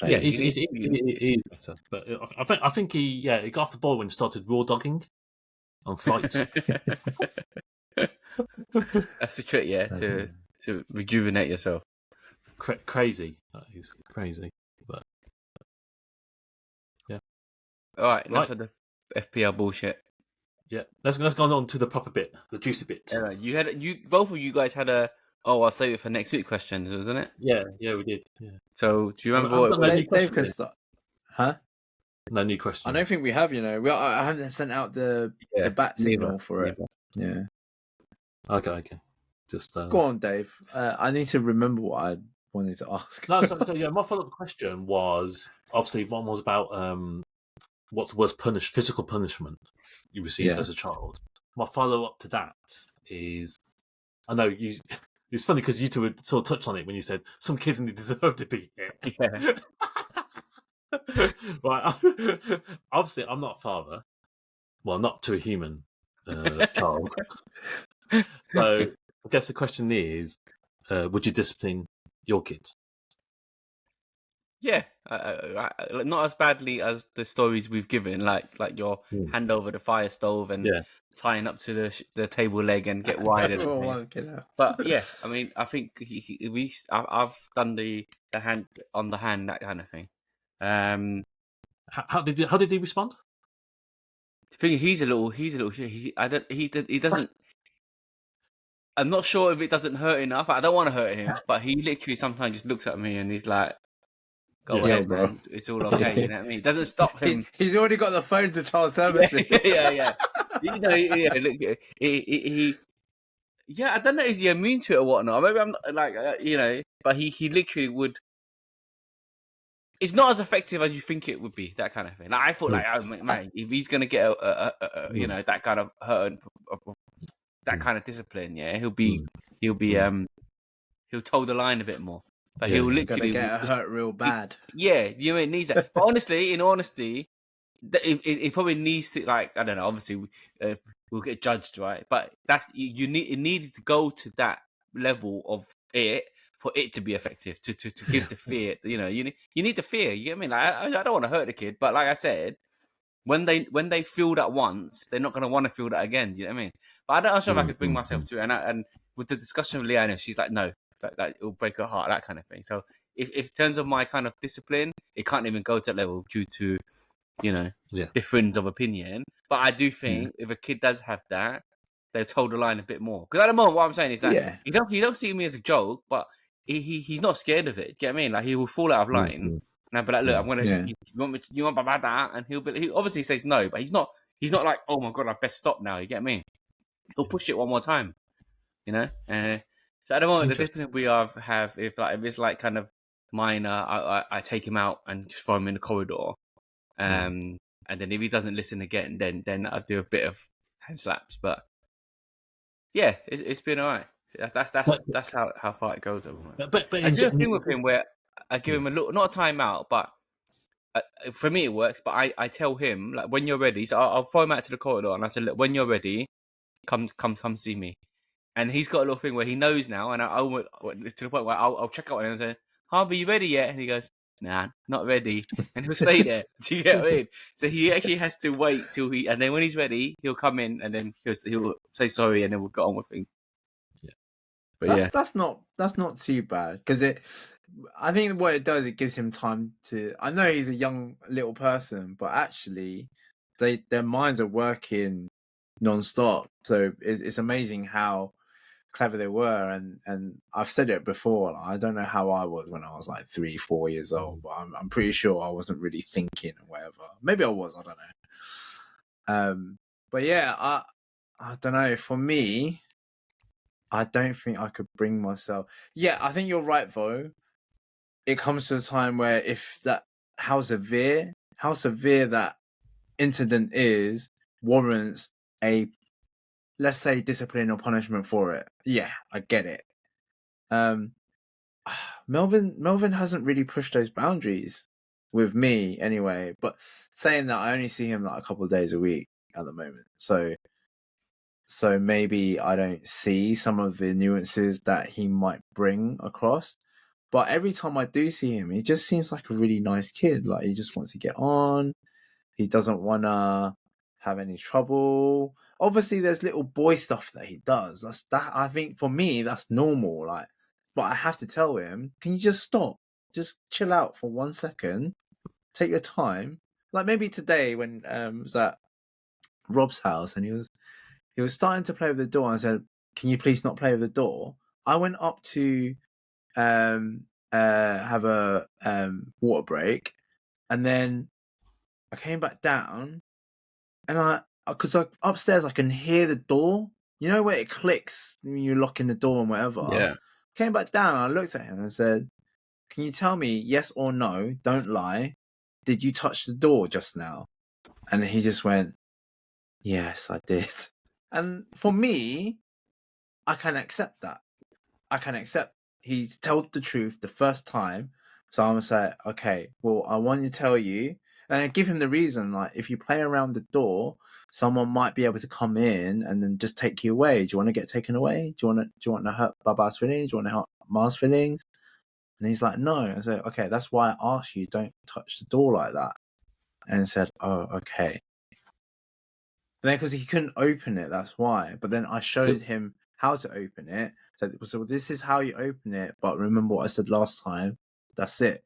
Yeah, he's better. But I think he got off the ball when he started raw dogging on flights. That's the trick, to rejuvenate yourself. Crazy. That is crazy. But yeah. All right, enough of the FPL bullshit. Yeah, let's go on to the proper bit, the juicy bit. Both of you guys had I'll save it for next week questions, wasn't it? Yeah, we did. Yeah. So do you remember what Dave can start? Huh? No new questions. I don't think we have. I haven't sent out the bat signal for it. Yeah. Okay. Just go on, Dave. I need to remember what I wanted to ask. No, so my follow-up question was obviously one was about what's the worst physical punishment you received as a child. My follow-up to that is, I know you. It's funny because you two would sort of touch on it when you said some kids only deserve to be hit. Yeah. Right. Obviously, I'm not a father. Well, not to a human child. So I guess the question is, would you discipline your kids? Yeah, not as badly as the stories we've given, like your hand over the fire stove and tying up to the table leg and get wide. But yeah, I mean, I think I've done the hand on the hand, that kind of thing. How did he respond? I think he doesn't. I'm not sure if it doesn't hurt enough. I don't want to hurt him, but he literally sometimes just looks at me and he's like, "Go ahead, bro. Man. It's all okay." You know what I mean? It doesn't stop him. He's already got the phone to child services. Yeah. I don't know. Is he immune to it or whatnot? Maybe I'm not, but he literally would. It's not as effective as you think it would be. That kind of thing. Like I thought, man, if he's gonna get that kind of hurt, that kind of discipline, he'll toe the line a bit more. But he'll literally get hurt real bad. It needs that. But honestly, in honesty, it probably needs to, like, I don't know. Obviously, we'll get judged, right? But it needed to go to that level of it for it to be effective. To give the fear. You need the fear. You get what I mean? Like, I don't want to hurt the kid, but like I said, when they feel that once, they're not going to want to feel that again. You know what I mean? But I'm not sure if I could bring myself to it. And with the discussion with Leanna, she's like, no. That it'll break her heart, that kind of thing. So if in terms of my kind of discipline, it can't even go to that level due to, difference of opinion. But I do think if a kid does have that, they've told the line a bit more. Because at the moment, what I'm saying is that Yeah. he don't see me as a joke, but he's not scared of it. Do you get what I mean? Like he will fall out of line, and I'll be like, look, I'm gonna. Yeah. You want me? You want that? And he obviously says no, but he's not. He's not like, oh my god, I best stop now. You get what I mean? He'll push it one more time. You know. So at the moment, the discipline we have if it's like kind of minor, I take him out and just throw him in the corridor. And then if he doesn't listen again, then I do a bit of hand slaps. But yeah, it's been alright. That's how far it goes at the moment. But I do a thing with him where I give him a little, not a timeout, but for me it works. But I tell him like when you're ready. So I'll throw him out to the corridor and I said, look, when you're ready, come see me. And he's got a little thing where he knows now, and I'll to the point where I'll check out on him and say, Harvey, you ready yet? And he goes, nah, not ready. And he'll stay there. Do you get what I mean? So he actually has to wait till and then when he's ready, he'll come in and then he'll say sorry and then we'll get on with things. Yeah. But that's not too bad because I think what it does, it gives him time to. I know he's a young little person, but actually, their minds are working non-stop. So it's amazing how clever they were, and I've said it before. I don't know how I was when I was like 3-4 years old, but I'm pretty sure I wasn't really thinking or whatever. Maybe I was. I don't know. But yeah, I don't know. For me, I don't think I could bring myself. Yeah, I think you're right, though. It comes to a time where if that how severe that incident is warrants a, let's say, discipline or punishment for it. Yeah, I get it. Melvin hasn't really pushed those boundaries with me anyway. But saying that, I only see him like a couple of days a week at the moment. So maybe I don't see some of the nuances that he might bring across. But every time I do see him, he just seems like a really nice kid. Like he just wants to get on. He doesn't want to have any trouble. Obviously, there's little boy stuff that he does. I think for me, that's normal. Like, but I have to tell him, can you just stop? Just chill out for 1 second. Take your time. Like maybe today when was at Rob's house and he was starting to play with the door and I said, can you please not play with the door? I went up to have a water break, and then I came back down, and because upstairs I can hear the door. You know where it clicks when you're locking the door and whatever. yeah, Came back down and I looked at him and said, "Can you tell me yes or no? Don't lie. Did you touch the door just now?" And he just went, "Yes, I did." And for me, I can accept that. I can accept he told the truth the first time. So I'm going to say, okay, well, I want to tell you, and I give him the reason, like, if you play around the door, someone might be able to come in and then just take you away. Do you want to get taken away? Do you want to hurt Baba's feelings? Do you want to hurt Ma's feelings? And he's like, no. I said, okay, that's why I asked you, don't touch the door like that. And he said, oh, okay. And then because he couldn't open it, that's why. But then I showed him how to open it. So this is how you open it. But remember what I said last time. That's it.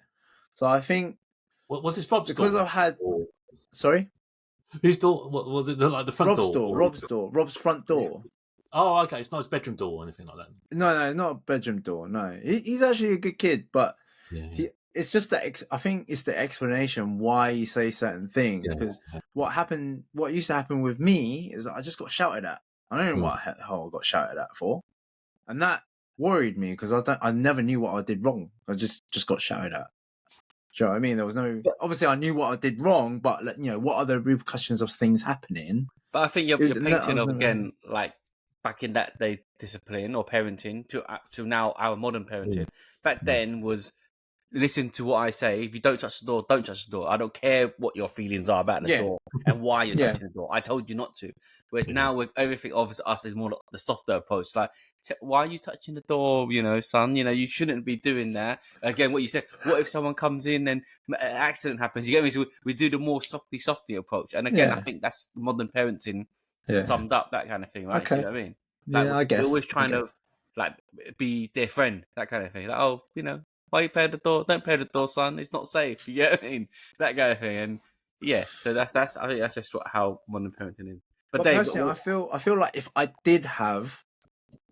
So I think. What was this Rob's because door? I've had. Sorry? Whose door? What was it? Like the front door? Rob's door. Rob's front door. Oh, okay. It's not his bedroom door or anything like that. No, not a bedroom door. No. He's actually a good kid. But it's just that I think it's the explanation why you say certain things. Because what used to happen with me is that I just got shouted at. I don't know what the hell I got shouted at for. And that worried me because I never knew what I did wrong. I just got shouted at. Do you know what I mean? There was no. Obviously, I knew what I did wrong, but what are the repercussions of things happening? but I think you're painting of again like back in that day discipline or parenting to now our modern parenting. Back then was listen to what I say. If you don't touch the door, don't touch the door. I don't care what your feelings are about the door and why you're touching the door. I told you not to. Whereas now with everything of us is more like the softer approach. Like, why are you touching the door, son? You shouldn't be doing that. Again, what you said, what if someone comes in and an accident happens? You get me? So we do the more softy approach. And again, I think that's modern parenting summed up, that kind of thing, right? Okay. Do you know what I mean? Like, I guess. We're always trying to like be their friend, that kind of thing. Like, why are you playing the door? Don't play the door, son. It's not safe. You get what I mean? That kind of thing. And yeah, so that's I think that's just how modern parenting is. But But Dave, personally, I feel like if I did have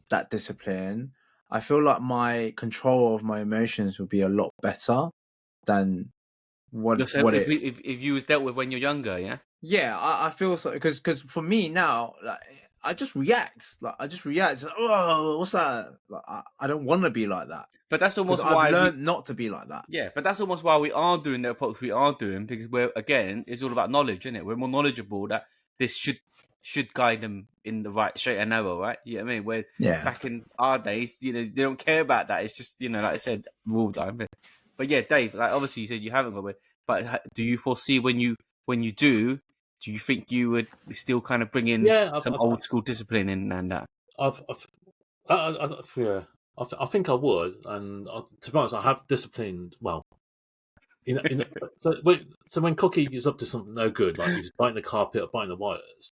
that discipline, I feel like my control of my emotions would be a lot better than what so it. if you was dealt with when you're younger, yeah. Yeah, I feel so because for me now, like I just react. Like I just react. Like, oh, what's that? Like, I don't want to be like that. But that's Because almost I've why learned not to be like that. Yeah, but that's almost why we are doing the approach we are doing, because we're, again, it's all about knowledge, isn't it? We're more knowledgeable that this should guide them in the right straight and narrow, right? You know what I mean? Where back in our days, they don't care about that. It's just, like I said, rule time. But yeah, Dave, like obviously you said you haven't got it, but do you foresee when you do you think you would still kind of bring in some old school discipline in and that? Yeah, I think I would, and to be honest, I have disciplined. Well, so when Cookie is up to something no good, like he's biting the carpet or biting the wires,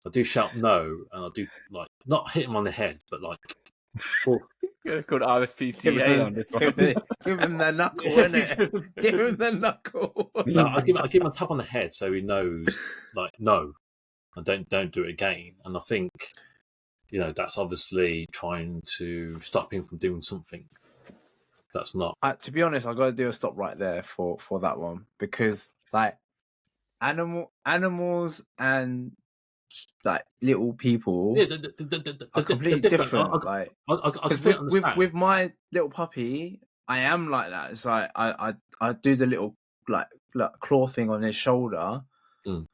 I do shout no, and I do like not hit him on the head, but like. Called RSPCA on this one. Give him the knuckle, innit? Give him the knuckle. No, I give him a tap on the head so he knows, like, no, and don't do it again. And I think, that's obviously trying to stop him from doing something that's not. To be honest, I got to do a stop right there for that one, because like animals and like little people, are completely different. Like, with my little puppy, I am like that. It's like I do the little like claw thing on his shoulder.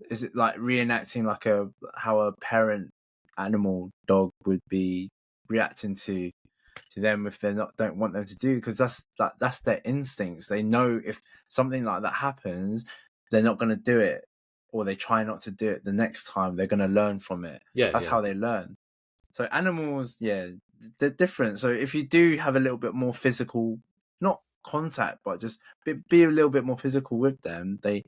Is it like reenacting like how a parent animal dog would be reacting to them if don't want them to do, because that's their instincts. They know if something like that happens, they're not going to do it, or they try not to do it the next time. They're going to learn from it. That's how they learn. So animals, they're different. So if you do have a little bit more physical, not contact, but just be a little bit more physical with them, they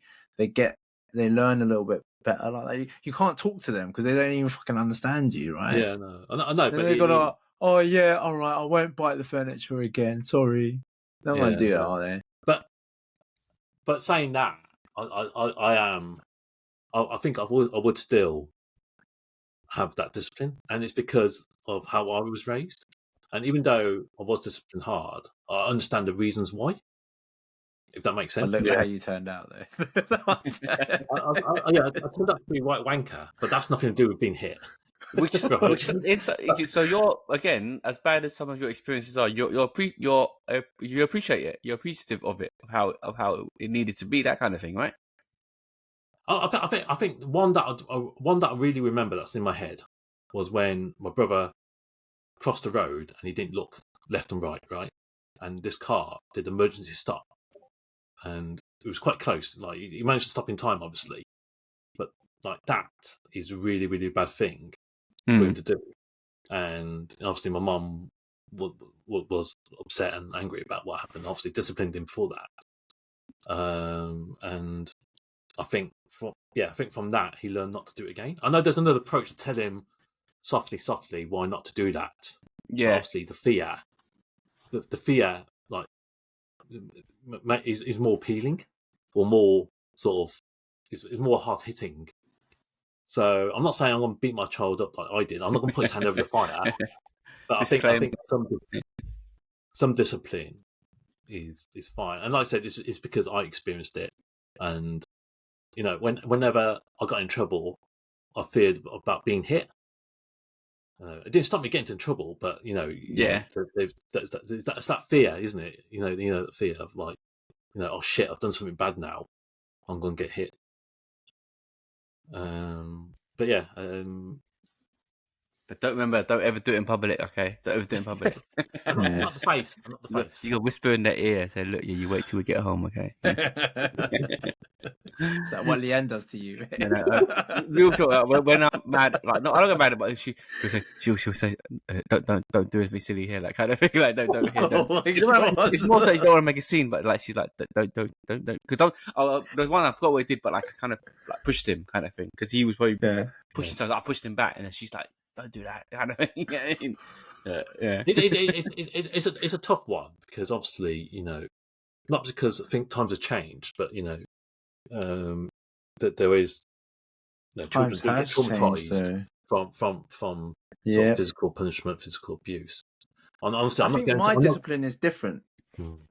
learn a little bit better. Like you can't talk to them because they don't even fucking understand you, right? Yeah, no, I know, but they're gonna, oh yeah, all right, I won't bite the furniture again. Sorry, they don't want to do that, are they? But saying that, I think I would still have that discipline, and it's because of how I was raised. And even though I was disciplined hard, I understand the reasons why. If that makes sense. But look how you turned out, though. I turned out to be a white wanker, but that's nothing to do with being hit. So you're, again, as bad as some of your experiences are, you appreciate it. You're appreciative of it, of how it needed to be, that kind of thing, right? I think one that I really remember that's in my head was when my brother crossed the road and he didn't look left and right, and this car did emergency stop, and it was quite close. Like he managed to stop in time, obviously, but like that is a really, really bad thing for him to do. And obviously, my mum was upset and angry about what happened. Obviously, disciplined him for that. And I think from that he learned not to do it again. I know there's another approach to tell him softly why not to do that. Yeah, but obviously the fear like is more appealing, or more sort of is more hard hitting. So I'm not saying I'm going to beat my child up like I did. I'm not going to put his hand over the fire. But I think some discipline is fine. And like I said, it's because I experienced it. And whenever I got in trouble, I feared about being hit. It didn't stop me getting into trouble, but that's that fear, isn't it? That fear of like, oh shit, I've done something bad now. I'm going to get hit. But yeah. But don't ever do it in public, okay? Don't ever do it in public. I'm not the face. You got to whisper in their ear, say, "Look, you wait till we get home, okay?" Is that what Leanne does to you? Real talk. When I'm mad, like, no, I don't get mad, but she'll say, "Don't do anything silly here," like kind of thing. Like, don't. It's more so you don't want to make a scene, but like she's like, don't. Because there's one I forgot what he did, but like I kind of like pushed him, kind of thing, because he was probably pushing. So I pushed him back, and then she's like, "Don't do that," kind of thing. Yeah. It's a tough one because obviously not because I think times have changed, but that there is children do get traumatized from sort of physical punishment, physical abuse. And honestly, I think my discipline is different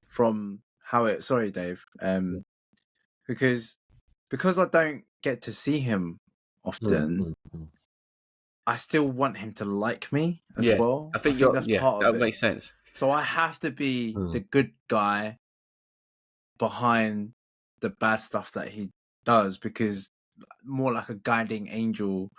from how it. Sorry, Dave. Because I don't get to see him often. I still want him to like me as well. I think that's part of it. That makes sense. So I have to be the good guy behind the bad stuff that he does, because more like a guiding angel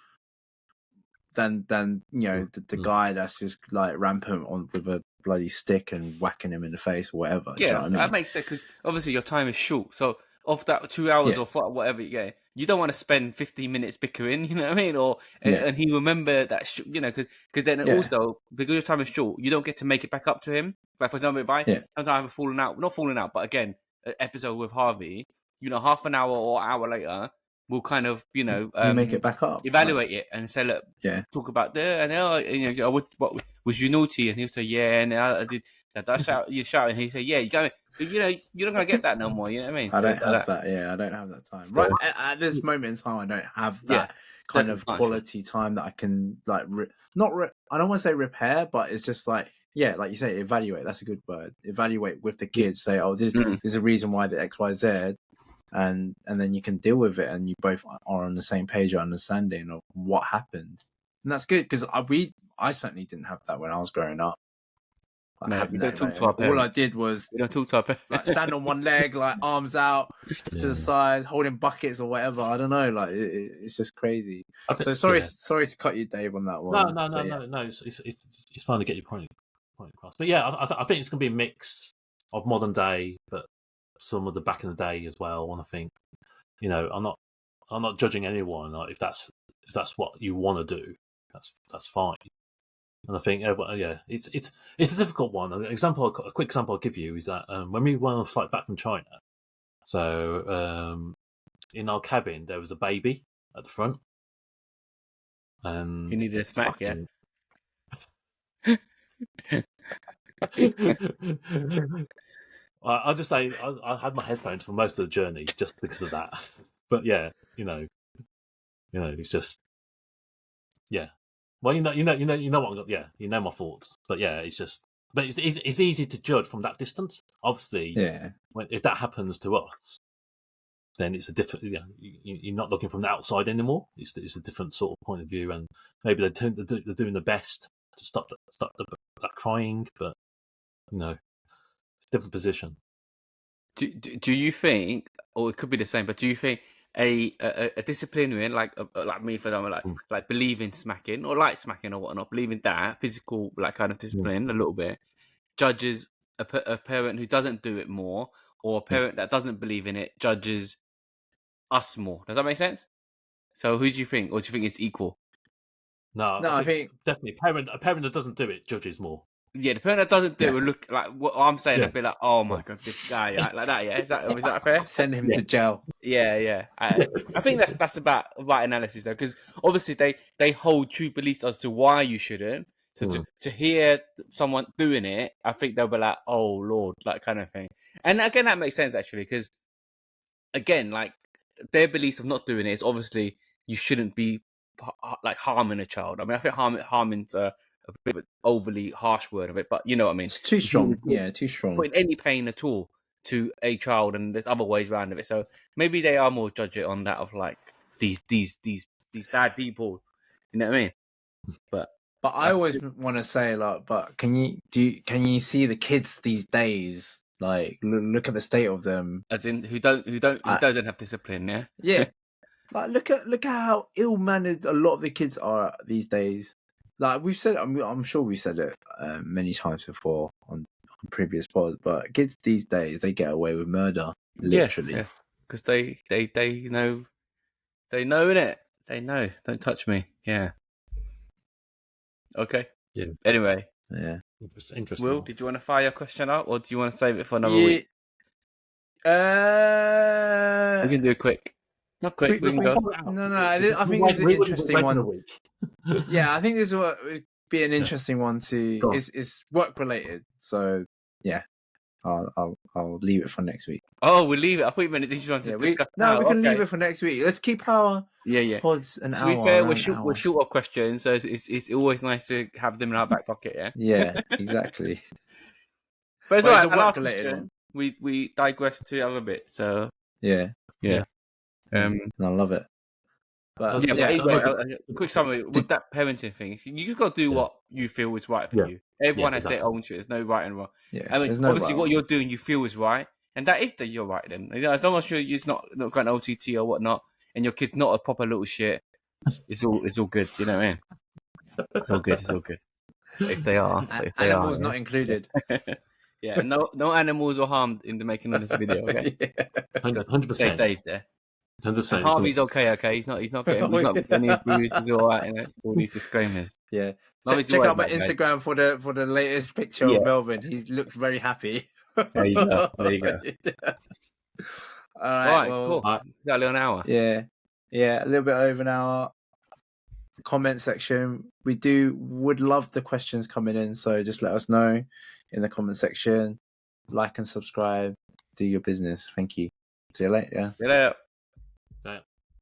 than the guy that's just like rampant on with a bloody stick and whacking him in the face or whatever. Yeah, do you know what I mean? That makes sense, because obviously your time is short. So of that 2 hours or whatever you get, you don't want to spend 15 minutes bickering, you know what I mean? Or and he remember that, because then also, because your time is short, you don't get to make it back up to him. Like, for example, if I sometimes have not fallen out, but again, an episode with Harvey, half an hour or hour later, we'll kind of, you make it back up, evaluate it, and say, look, talk about that, and what was you naughty? And he'll say, yeah, and I did. You shout, and he say, yeah, you go. But you're not gonna get that no more. You know what I mean? I don't have that. Yeah, I don't have that time. Right at this moment in time, I don't have that kind of quality time that I can like. I don't want to say repair, but it's just like like you say, evaluate. That's a good word. Evaluate with the kids. Say, oh, there's a reason why the X, Y, Z, and then you can deal with it, and you both are on the same page or understanding of what happened, and that's good, because I certainly didn't have that when I was growing up. Like, we don't talk to our parents. All I did was we don't talk to our parents. Like stand on one leg, like arms out to the side, holding buckets or whatever. I don't know. Like it's just crazy. So sorry to cut you, Dave, on that one. No. It's fine to get your point across. But yeah, I think it's going to be a mix of modern day, but some of the back in the day as well. And I think, I'm not judging anyone. Like, if that's what you want to do, that's fine. And I think, it's a difficult one. A quick example I'll give you is that when we went on a flight back from China, so in our cabin there was a baby at the front, and you needed a smack, I'll just say I had my headphones for most of the journey just because of that. But it's just Well, you know what? Yeah, you know my thoughts. But yeah, it's just. But it's easy to judge from that distance. Obviously, if that happens to us, then it's a different. You're not looking from the outside anymore. It's a different sort of point of view, and maybe they're doing the best to stop that crying, but it's a different position. Do you think, or it could be the same, but do you think a disciplinarian like me, for example, like believe in smacking or like smacking or whatnot, believe in that physical like kind of discipline a little bit, judges a parent who doesn't do it more, or a parent that doesn't believe in it judges us more? Does that make sense? So who do you think, or do you think it's equal? No, I think definitely a parent that doesn't do it judges more. Yeah, the parent that doesn't do it will look like what I'm saying. They'll be like, "Oh my god, this guy," like that. Yeah, is that fair? Send him to jail. Yeah. I think that's about right analysis though, because obviously they hold true beliefs as to why you shouldn't. So to hear someone doing it, I think they'll be like, "Oh Lord," like kind of thing. And again, that makes sense actually, because again, like their beliefs of not doing it is obviously you shouldn't be like harming a child. I mean, I think harming's a bit of an overly harsh word of it, but you know what I mean. It's too strong. Yeah, too strong. Putting any pain at all to a child, and there's other ways around of it. So maybe they are more judge it on that of like these bad people. You know what I mean? But I always want to say, like, but can you see the kids these days? Like, look at the state of them. As in, who doesn't have discipline? Yeah. Yeah. Like, look at how ill mannered a lot of the kids are these days. Like we've said, I'm sure we said it many times before on previous pods, but kids these days, they get away with murder, literally, because they know, innit? They know. Don't touch me. Yeah. Okay. Yeah. Anyway. Yeah. Interesting. Will, did you want to fire your question out, or do you want to save it for another week? We can do it quick. Not quick. We can go. No. I think this is an interesting one. Yeah, I think this would be an interesting one to. It's work related, so yeah, I'll leave it for next week. Oh, we'll leave it. I thought you meant to discuss. We can leave it for next week. Let's keep our pods an to hour. To be fair, we're short of questions, so it's always nice to have them in our back pocket. Yeah. Yeah, exactly. But it's alright. Last question. We digress to other bit. So yeah. And I love it. But anyway, a quick summary with that parenting thing. You just got to do what you feel is right for you. Everyone has their own shit. There's no right and wrong. Yeah, I mean, obviously, what you're doing, you feel is right, and that is that you're right. Then, as long as you're not going OTT or whatnot, and your kid's not a proper little shit, it's all good. You know what I mean? It's all good. It's all good. If they are, animals not included. Yeah, no animals are harmed in the making of this video. Okay, 100%. Say Dave there. 100%. Harvey's okay. He's not getting any abused. He's all right. All these disclaimers. Yeah. Check out my Instagram for the latest picture of Melvin. He looks very happy. There you go. All right. Well, cool. Exactly an hour. Yeah, a little bit over an hour. Comment section. We would love the questions coming in, so just let us know in the comment section. Like and subscribe. Do your business. Thank you. See you later. See you later.